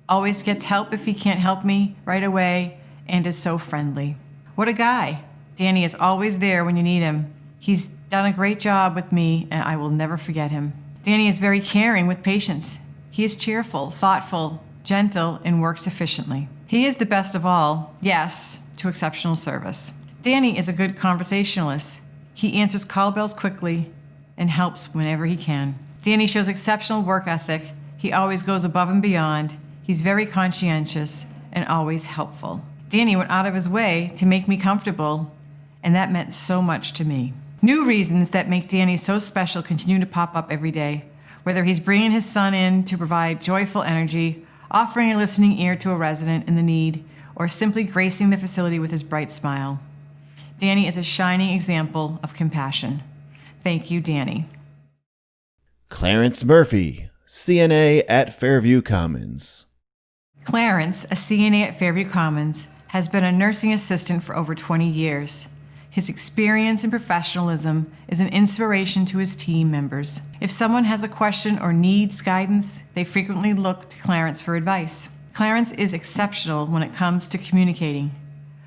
Always gets help if he can't help me right away and is so friendly. What a guy. Danny is always there when you need him. He's done a great job with me and I will never forget him. Danny is very caring with patients. He is cheerful, thoughtful, gentle, and works efficiently. He is the best of all, yes, to exceptional service. Danny is a good conversationalist. He answers call bells quickly and helps whenever he can. Danny shows exceptional work ethic. He always goes above and beyond. He's very conscientious and always helpful. Danny went out of his way to make me comfortable, and that meant so much to me. New reasons that make Danny so special continue to pop up every day, whether he's bringing his son in to provide joyful energy, offering a listening ear to a resident in the need, or simply gracing the facility with his bright smile. Danny is a shining example of compassion. Thank you, Danny. Clarence Murphy, CNA at Fairview Commons. Clarence, a CNA at Fairview Commons, has been a nursing assistant for over 20 years. His experience and professionalism is an inspiration to his team members. If someone has a question or needs guidance, they frequently look to Clarence for advice. Clarence is exceptional when it comes to communicating,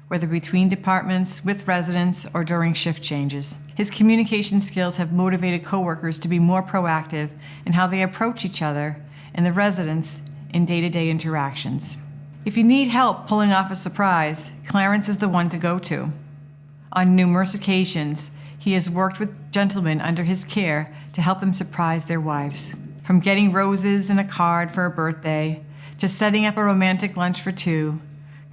whether between departments, with residents, or during shift changes. His communication skills have motivated coworkers to be more proactive in how they approach each other and the residents in day-to-day interactions. If you need help pulling off a surprise, Clarence is the one to go to. On numerous occasions, he has worked with gentlemen under his care to help them surprise their wives. From getting roses and a card for a birthday, to setting up a romantic lunch for 2,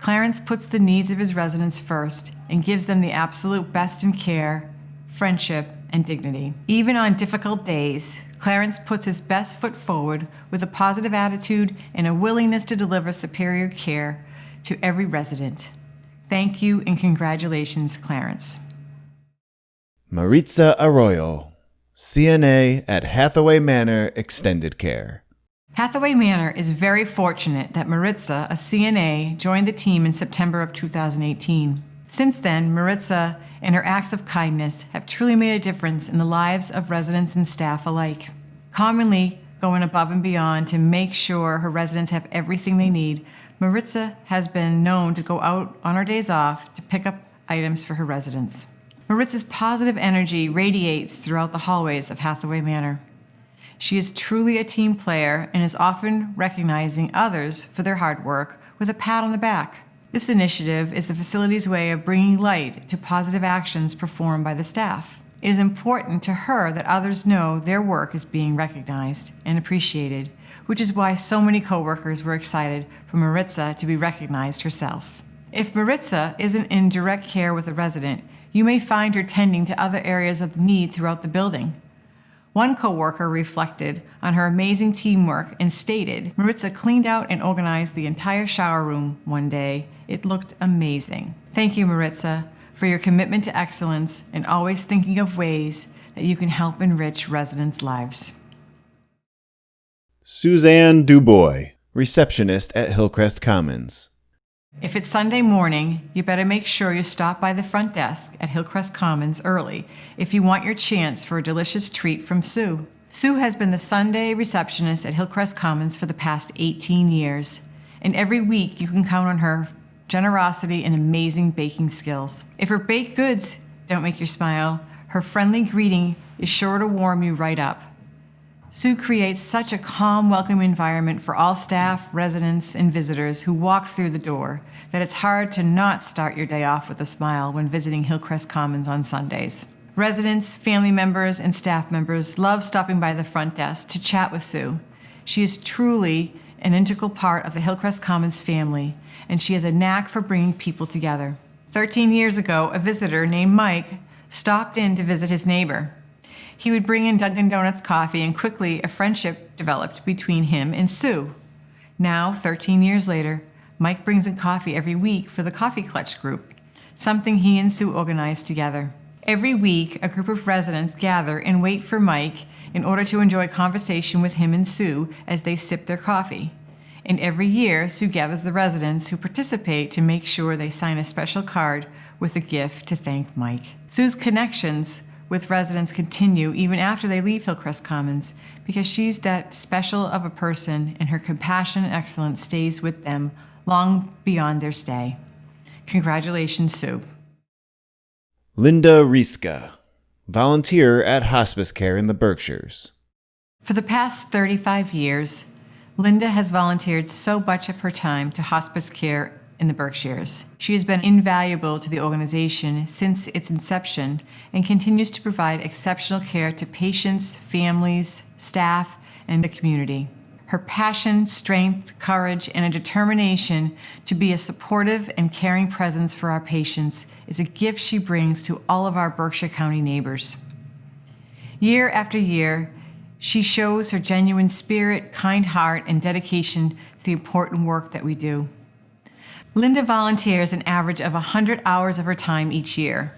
Clarence puts the needs of his residents first and gives them the absolute best in care, friendship, and dignity. Even on difficult days, Clarence puts his best foot forward with a positive attitude and a willingness to deliver superior care to every resident. Thank you and congratulations, Clarence. Maritza Arroyo, CNA at Hathaway Manor Extended Care. Hathaway Manor is very fortunate that Maritza, a CNA, joined the team in September of 2018. Since then, Maritza and her acts of kindness have truly made a difference in the lives of residents and staff alike. Commonly going above and beyond to make sure her residents have everything they need, Maritza has been known to go out on her days off to pick up items for her residents. Maritza's positive energy radiates throughout the hallways of Hathaway Manor. She is truly a team player and is often recognizing others for their hard work with a pat on the back. This initiative is the facility's way of bringing light to positive actions performed by the staff. It is important to her that others know their work is being recognized and appreciated, which is why so many coworkers were excited for Maritza to be recognized herself. If Maritza isn't in direct care with a resident, you may find her tending to other areas of need throughout the building. One coworker reflected on her amazing teamwork and stated, Maritza cleaned out and organized the entire shower room one day. It looked amazing. Thank you, Maritza, for your commitment to excellence and always thinking of ways that you can help enrich residents' lives. Suzanne Dubois, receptionist at Hillcrest Commons. If it's Sunday morning, you better make sure you stop by the front desk at Hillcrest Commons early if you want your chance for a delicious treat from Sue. Sue has been the Sunday receptionist at Hillcrest Commons for the past 18 years, and every week you can count on her generosity and amazing baking skills. If her baked goods don't make you smile, her friendly greeting is sure to warm you right up. Sue creates such a calm, welcoming environment for all staff, residents, and visitors who walk through the door that it's hard to not start your day off with a smile when visiting Hillcrest Commons on Sundays. Residents, family members, and staff members love stopping by the front desk to chat with Sue. She is truly an integral part of the Hillcrest Commons family, and she has a knack for bringing people together. 13 years ago, a visitor named Mike stopped in to visit his neighbor. He would bring in Dunkin' Donuts coffee, and quickly a friendship developed between him and Sue. Now, 13 years later, Mike brings in coffee every week for the Coffee Clutch group, something he and Sue organized together. Every week, a group of residents gather and wait for Mike in order to enjoy conversation with him and Sue as they sip their coffee. And every year, Sue gathers the residents who participate to make sure they sign a special card with a gift to thank Mike. Sue's connections with residents continue even after they leave Hillcrest Commons because she's that special of a person, and her compassion and excellence stays with them long beyond their stay. Congratulations, Sue. Linda Rieska, volunteer at hospice care in the Berkshires. For the past 35 years, Linda has volunteered so much of her time to hospice care in the Berkshires. She has been invaluable to the organization since its inception and continues to provide exceptional care to patients, families, staff, and the community. Her passion, strength, courage, and a determination to be a supportive and caring presence for our patients is a gift she brings to all of our Berkshire County neighbors. Year after year, she shows her genuine spirit, kind heart, and dedication to the important work that we do. Linda volunteers an average of 100 hours of her time each year.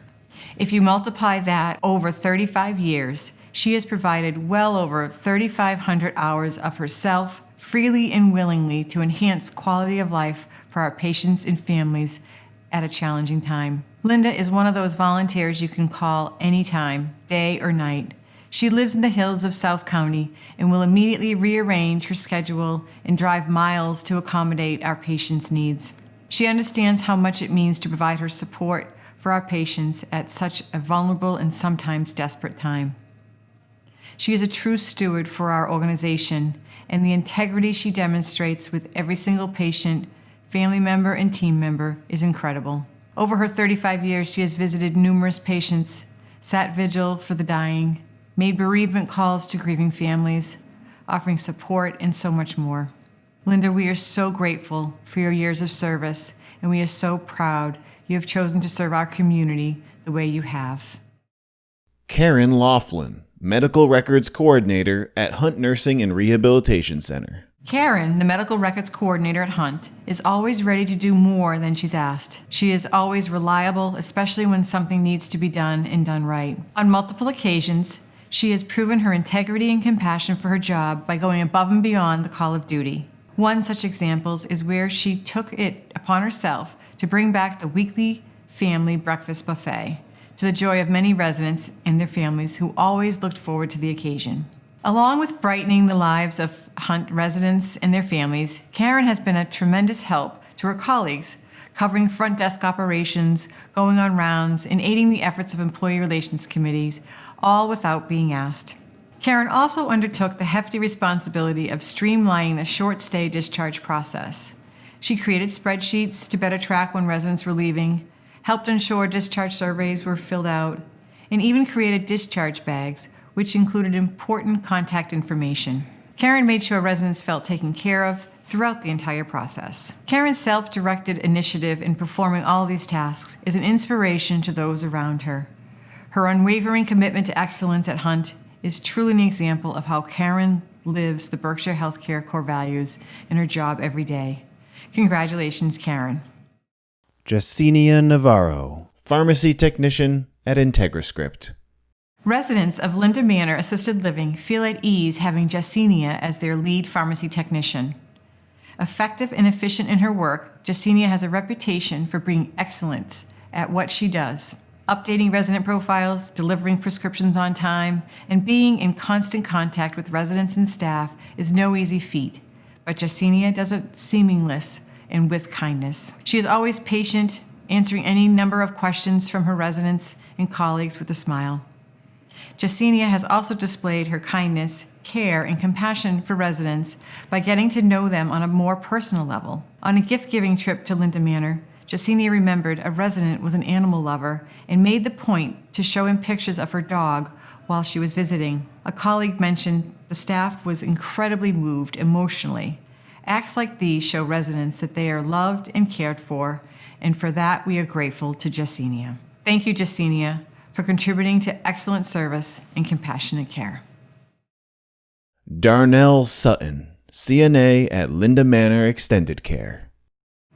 If you multiply that over 35 years, she has provided well over 3,500 hours of herself freely and willingly to enhance quality of life for our patients and families at a challenging time. Linda is one of those volunteers you can call anytime, day or night. She lives in the hills of South County and will immediately rearrange her schedule and drive miles to accommodate our patients' needs. She understands how much it means to provide her support for our patients at such a vulnerable and sometimes desperate time. She is a true steward for our organization, and the integrity she demonstrates with every single patient, family member, and team member is incredible. Over her 35 years, she has visited numerous patients, sat vigil for the dying, made bereavement calls to grieving families, offering support, and so much more. Linda, we are so grateful for your years of service, and we are so proud you have chosen to serve our community the way you have. Karen Laughlin, Medical Records Coordinator at Hunt Nursing and Rehabilitation Center. Karen, the Medical Records Coordinator at Hunt, is always ready to do more than she's asked. She is always reliable, especially when something needs to be done and done right. On multiple occasions, she has proven her integrity and compassion for her job by going above and beyond the call of duty. One such example is where she took it upon herself to bring back the weekly family breakfast buffet, to the joy of many residents and their families who always looked forward to the occasion. Along with brightening the lives of Hunt residents and their families, Karen has been a tremendous help to her colleagues, covering front desk operations, going on rounds, and aiding the efforts of employee relations committees, all without being asked. Karen also undertook the hefty responsibility of streamlining the short-stay discharge process. She created spreadsheets to better track when residents were leaving, helped ensure discharge surveys were filled out, and even created discharge bags, which included important contact information. Karen made sure residents felt taken care of throughout the entire process. Karen's self-directed initiative in performing all these tasks is an inspiration to those around her. Her unwavering commitment to excellence at Hunt is truly an example of how Karen lives the Berkshire Healthcare core values in her job every day. Congratulations, Karen. Jessenia Navarro, Pharmacy Technician at IntegraScript. Residents of Linda Manor Assisted Living feel at ease having Jessenia as their lead pharmacy technician. Effective and efficient in her work, Jessenia has a reputation for being excellent at what she does. Updating resident profiles, delivering prescriptions on time, and being in constant contact with residents and staff is no easy feat, but Jessenia does it seamless and with kindness. She is always patient, answering any number of questions from her residents and colleagues with a smile. Jessenia has also displayed her kindness care and compassion for residents by getting to know them on a more personal level. On a gift-giving trip to Linda Manor, Jessenia remembered a resident was an animal lover and made the point to show him pictures of her dog while she was visiting. A colleague mentioned the staff was incredibly moved emotionally. Acts like these show residents that they are loved and cared for, and for that we are grateful to Jessenia. Thank you, Jessenia, for contributing to excellent service and compassionate care. Darnell Sutton, CNA at Linda Manor Extended Care.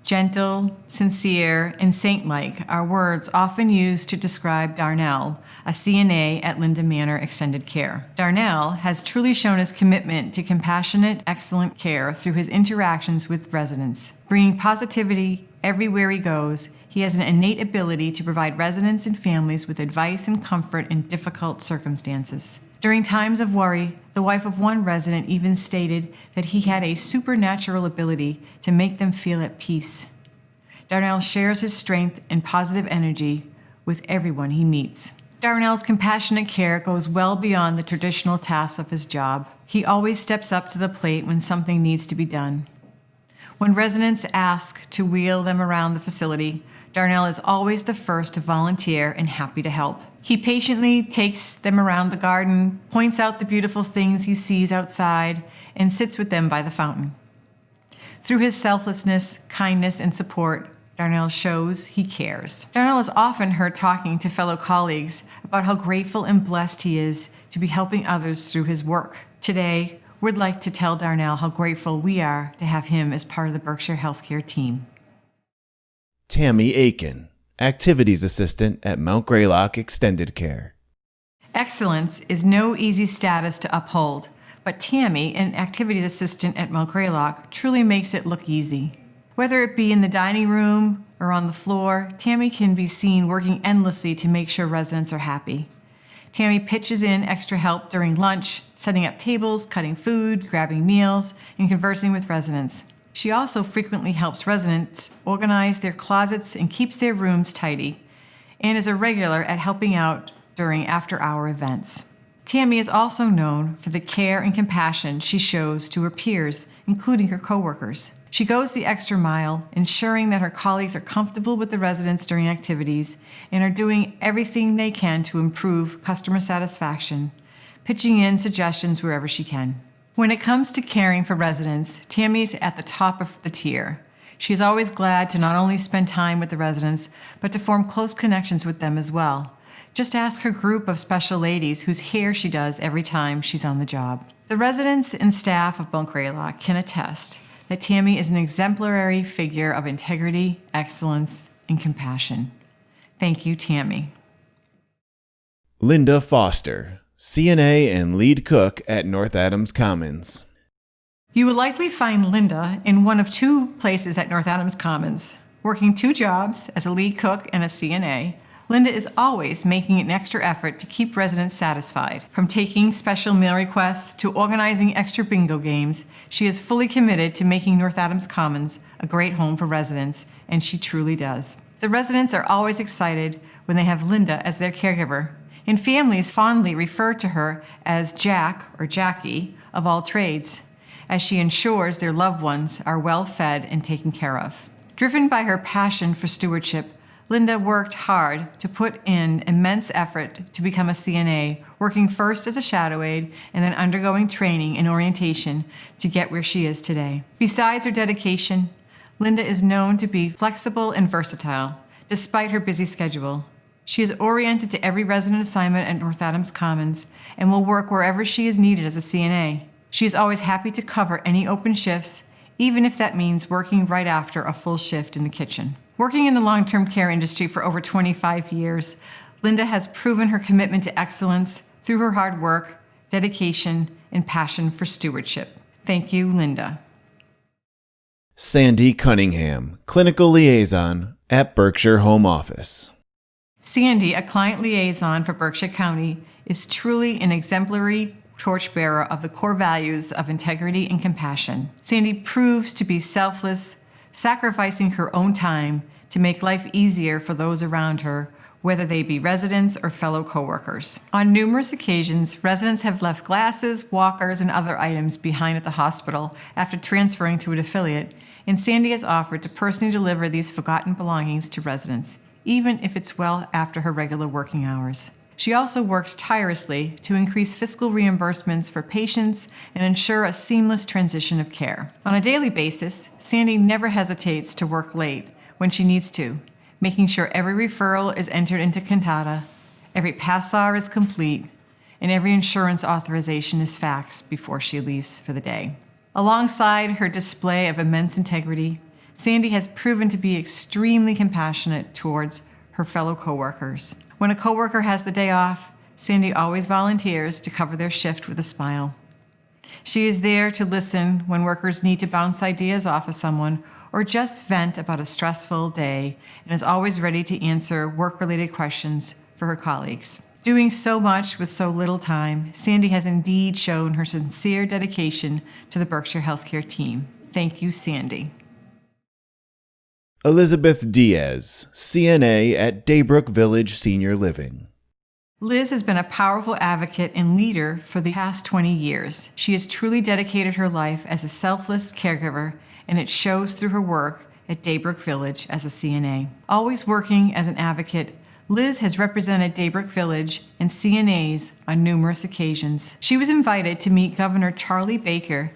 Gentle, sincere, and saint-like are words often used to describe Darnell, a CNA at Linda Manor Extended Care. Darnell has truly shown his commitment to compassionate, excellent care through his interactions with residents. Bringing positivity everywhere he goes, he has an innate ability to provide residents and families with advice and comfort in difficult circumstances. During times of worry, the wife of one resident even stated that he had a supernatural ability to make them feel at peace. Darnell shares his strength and positive energy with everyone he meets. Darnell's compassionate care goes well beyond the traditional tasks of his job. He always steps up to the plate when something needs to be done. When residents ask to wheel them around the facility, Darnell is always the first to volunteer and happy to help. He patiently takes them around the garden, points out the beautiful things he sees outside, and sits with them by the fountain. Through his selflessness, kindness, and support, Darnell shows he cares. Darnell is often heard talking to fellow colleagues about how grateful and blessed he is to be helping others through his work. Today, we'd like to tell Darnell how grateful we are to have him as part of the Berkshire Healthcare team. Tammy Aiken, Activities Assistant at Mount Greylock Extended Care. Excellence is no easy status to uphold, but Tammy, an Activities Assistant at Mount Greylock, truly makes it look easy. Whether it be in the dining room or on the floor, Tammy can be seen working endlessly to make sure residents are happy. Tammy pitches in extra help during lunch, setting up tables, cutting food, grabbing meals, and conversing with residents. She also frequently helps residents organize their closets and keeps their rooms tidy, and is a regular at helping out during after-hour events. Tammy is also known for the care and compassion she shows to her peers, including her coworkers. She goes the extra mile, ensuring that her colleagues are comfortable with the residents during activities and are doing everything they can to improve customer satisfaction, pitching in suggestions wherever she can. When it comes to caring for residents, Tammy is at the top of the tier. She is always glad to not only spend time with the residents, but to form close connections with them as well. Just ask her group of special ladies whose hair she does every time she's on the job. The residents and staff of Mount Greylock can attest that Tammy is an exemplary figure of integrity, excellence, and compassion. Thank you, Tammy. Linda Foster, CNA and lead cook at North Adams Commons. You will likely find Linda in one of two places at North Adams Commons. Working two jobs as a lead cook and a CNA, Linda is always making an extra effort to keep residents satisfied. From taking special meal requests to organizing extra bingo games, she is fully committed to making North Adams Commons a great home for residents, and she truly does. The residents are always excited when they have Linda as their caregiver, and families fondly refer to her as Jack or Jackie of all trades, as she ensures their loved ones are well fed and taken care of. Driven by her passion for stewardship, Linda worked hard to put in immense effort to become a CNA, working first as a shadow aide and then undergoing training and orientation to get where she is today. Besides her dedication, Linda is known to be flexible and versatile, despite her busy schedule. She is oriented to every resident assignment at North Adams Commons and will work wherever she is needed as a CNA. She is always happy to cover any open shifts, even if that means working right after a full shift in the kitchen. Working in the long-term care industry for over 25 years, Linda has proven her commitment to excellence through her hard work, dedication, and passion for stewardship. Thank you, Linda. Sandy Cunningham, Clinical Liaison at Berkshire Home Office. Sandy, a client liaison for Berkshire County, is truly an exemplary torchbearer of the core values of integrity and compassion. Sandy proves to be selfless, sacrificing her own time to make life easier for those around her, whether they be residents or fellow coworkers. On numerous occasions, residents have left glasses, walkers, and other items behind at the hospital after transferring to an affiliate, and Sandy has offered to personally deliver these forgotten belongings to residents, even if it's well after her regular working hours. She also works tirelessly to increase fiscal reimbursements for patients and ensure a seamless transition of care. On a daily basis, Sandy never hesitates to work late when she needs to, making sure every referral is entered into Cantata, every PASAR is complete, and every insurance authorization is faxed before she leaves for the day. Alongside her display of immense integrity, Sandy has proven to be extremely compassionate towards her fellow coworkers. When a coworker has the day off, Sandy always volunteers to cover their shift with a smile. She is there to listen when workers need to bounce ideas off of someone or just vent about a stressful day, and is always ready to answer work-related questions for her colleagues. Doing so much with so little time, Sandy has indeed shown her sincere dedication to the Berkshire Healthcare team. Thank you, Sandy. Elizabeth Diaz, CNA at Daybrook Village Senior Living. Liz has been a powerful advocate and leader for the past 20 years. She has truly dedicated her life as a selfless caregiver, and it shows through her work at Daybrook Village as a CNA. Always working as an advocate, Liz has represented Daybrook Village and CNAs on numerous occasions. She was invited to meet Governor Charlie Baker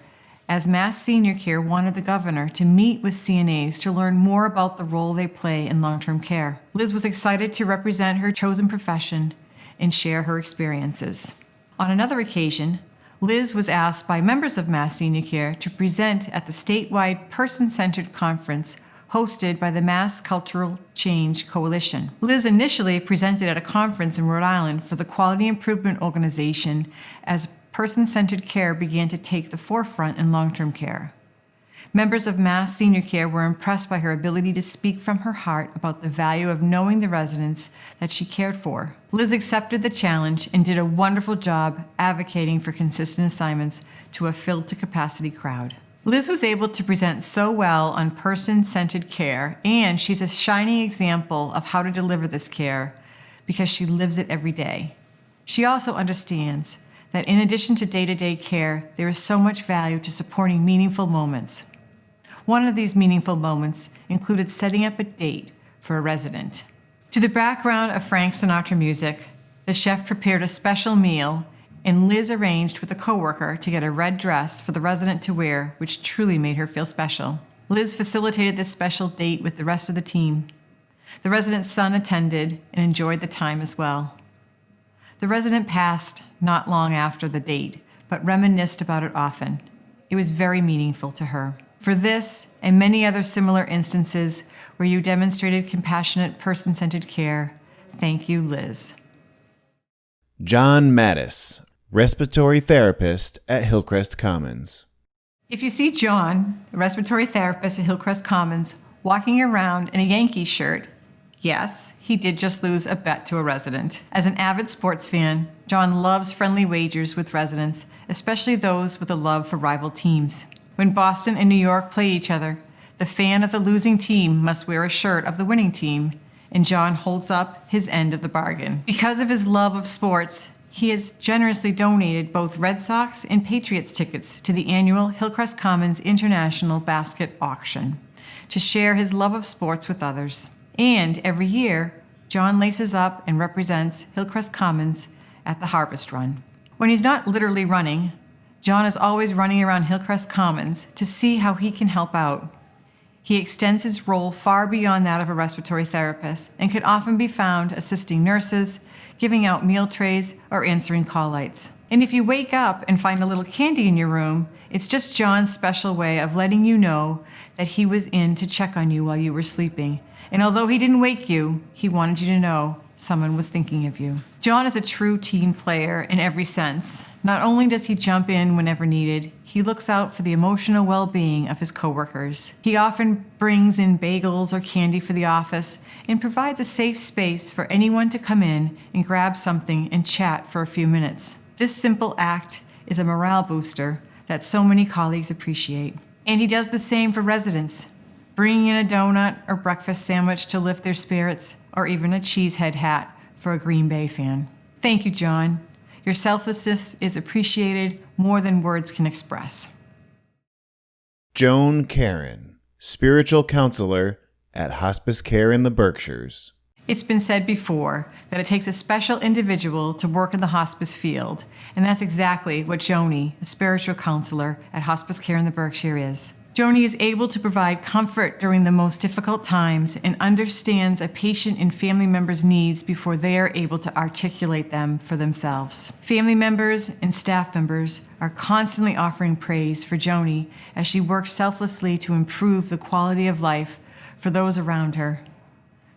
as Mass Senior Care wanted the governor to meet with CNAs to learn more about the role they play in long-term care. Liz was excited to represent her chosen profession and share her experiences. On another occasion, Liz was asked by members of Mass Senior Care to present at the statewide person-centered conference hosted by the Mass Cultural Change Coalition. Liz initially presented at a conference in Rhode Island for the Quality Improvement Organization as person-centered care began to take the forefront in long-term care. Members of Mass Senior Care were impressed by her ability to speak from her heart about the value of knowing the residents that she cared for. Liz accepted the challenge and did a wonderful job advocating for consistent assignments to a filled-to-capacity crowd. Liz was able to present so well on person-centered care, and she's a shining example of how to deliver this care because she lives it every day. She also understands that in addition to day-to-day care, there is so much value to supporting meaningful moments. One of these meaningful moments included setting up a date for a resident. To the background of Frank Sinatra music, the chef prepared a special meal, and Liz arranged with a coworker to get a red dress for the resident to wear, which truly made her feel special. Liz facilitated this special date with the rest of the team. The resident's son attended and enjoyed the time as well. The resident passed not long after the date, but reminisced about it often. It was very meaningful to her. For this and many other similar instances where you demonstrated compassionate person-centered care, thank you, Liz. John Mattis, respiratory therapist at Hillcrest Commons. If you see John, the respiratory therapist at Hillcrest Commons, walking around in a Yankees shirt, yes, he did just lose a bet to a resident. As an avid sports fan, John loves friendly wagers with residents, especially those with a love for rival teams. When Boston and New York play each other, the fan of the losing team must wear a shirt of the winning team, and John holds up his end of the bargain. Because of his love of sports, he has generously donated both Red Sox and Patriots tickets to the annual Hillcrest Commons International Basket Auction to share his love of sports with others. And every year, John laces up and represents Hillcrest Commons at the Harvest Run. When he's not literally running, John is always running around Hillcrest Commons to see how he can help out. He extends his role far beyond that of a respiratory therapist and can often be found assisting nurses, giving out meal trays, or answering call lights. And if you wake up and find a little candy in your room, it's just John's special way of letting you know that he was in to check on you while you were sleeping. And although he didn't wake you, he wanted you to know someone was thinking of you. John is a true team player in every sense. Not only does he jump in whenever needed, he looks out for the emotional well-being of his coworkers. He often brings in bagels or candy for the office and provides a safe space for anyone to come in and grab something and chat for a few minutes. This simple act is a morale booster that so many colleagues appreciate. And he does the same for residents. bringing in a donut or breakfast sandwich to lift their spirits, or even a cheesehead hat for a Green Bay fan. Thank you, John. Your selflessness is appreciated more than words can express. Joan Karen, spiritual counselor at Hospice Care in the Berkshires. It's been said before that it takes a special individual to work in the hospice field, and that's exactly what Joni, a spiritual counselor at Hospice Care in the Berkshire, is. Joni is able to provide comfort during the most difficult times and understands a patient and family member's needs before they are able to articulate them for themselves. Family members and staff members are constantly offering praise for Joni as she works selflessly to improve the quality of life for those around her.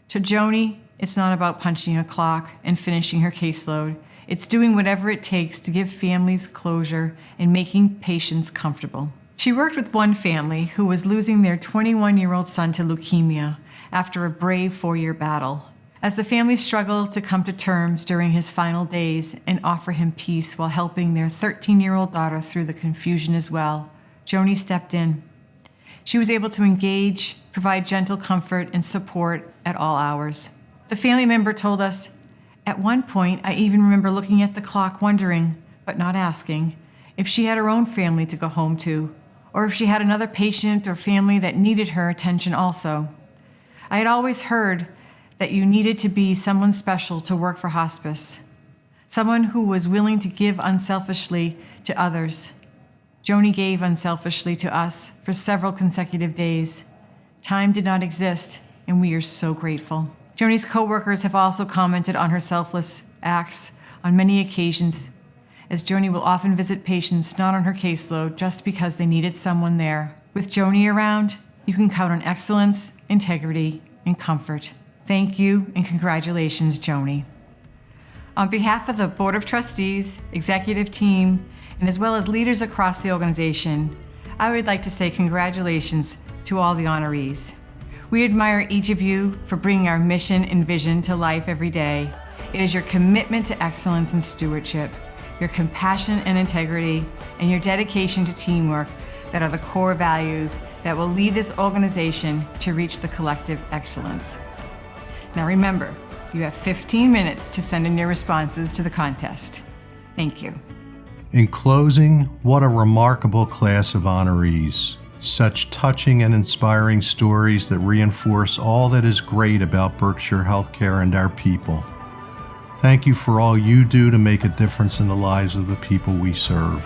To Joni, it's not about punching a clock and finishing her caseload. It's doing whatever it takes to give families closure and making patients comfortable. She worked with one family who was losing their 21-year-old son to leukemia after a brave 4-year battle. As the family struggled to come to terms during his final days and offer him peace while helping their 13-year-old daughter through the confusion as well, Joni stepped in. She was able to engage, provide gentle comfort and support at all hours. The family member told us, "At one point, I even remember looking at the clock wondering, but not asking, if she had her own family to go home to, or if she had another patient or family that needed her attention also. I had always heard that you needed to be someone special to work for hospice, someone who was willing to give unselfishly to others. Joni gave unselfishly to us for several consecutive days. Time did not exist, and we are so grateful." Joni's coworkers have also commented on her selfless acts on many occasions, as Joni will often visit patients not on her caseload just because they needed someone there. With Joni around, you can count on excellence, integrity, and comfort. Thank you and congratulations, Joni. On behalf of the Board of Trustees, executive team, and as well as leaders across the organization, I would like to say congratulations to all the honorees. We admire each of you for bringing our mission and vision to life every day. It is your commitment to excellence and stewardship, your compassion and integrity, and your dedication to teamwork that are the core values that will lead this organization to reach the collective excellence. Now remember, you have 15 minutes to send in your responses to the contest. Thank you. In closing, what a remarkable class of honorees. Such touching and inspiring stories that reinforce all that is great about Berkshire Healthcare and our people. Thank you for all you do to make a difference in the lives of the people we serve.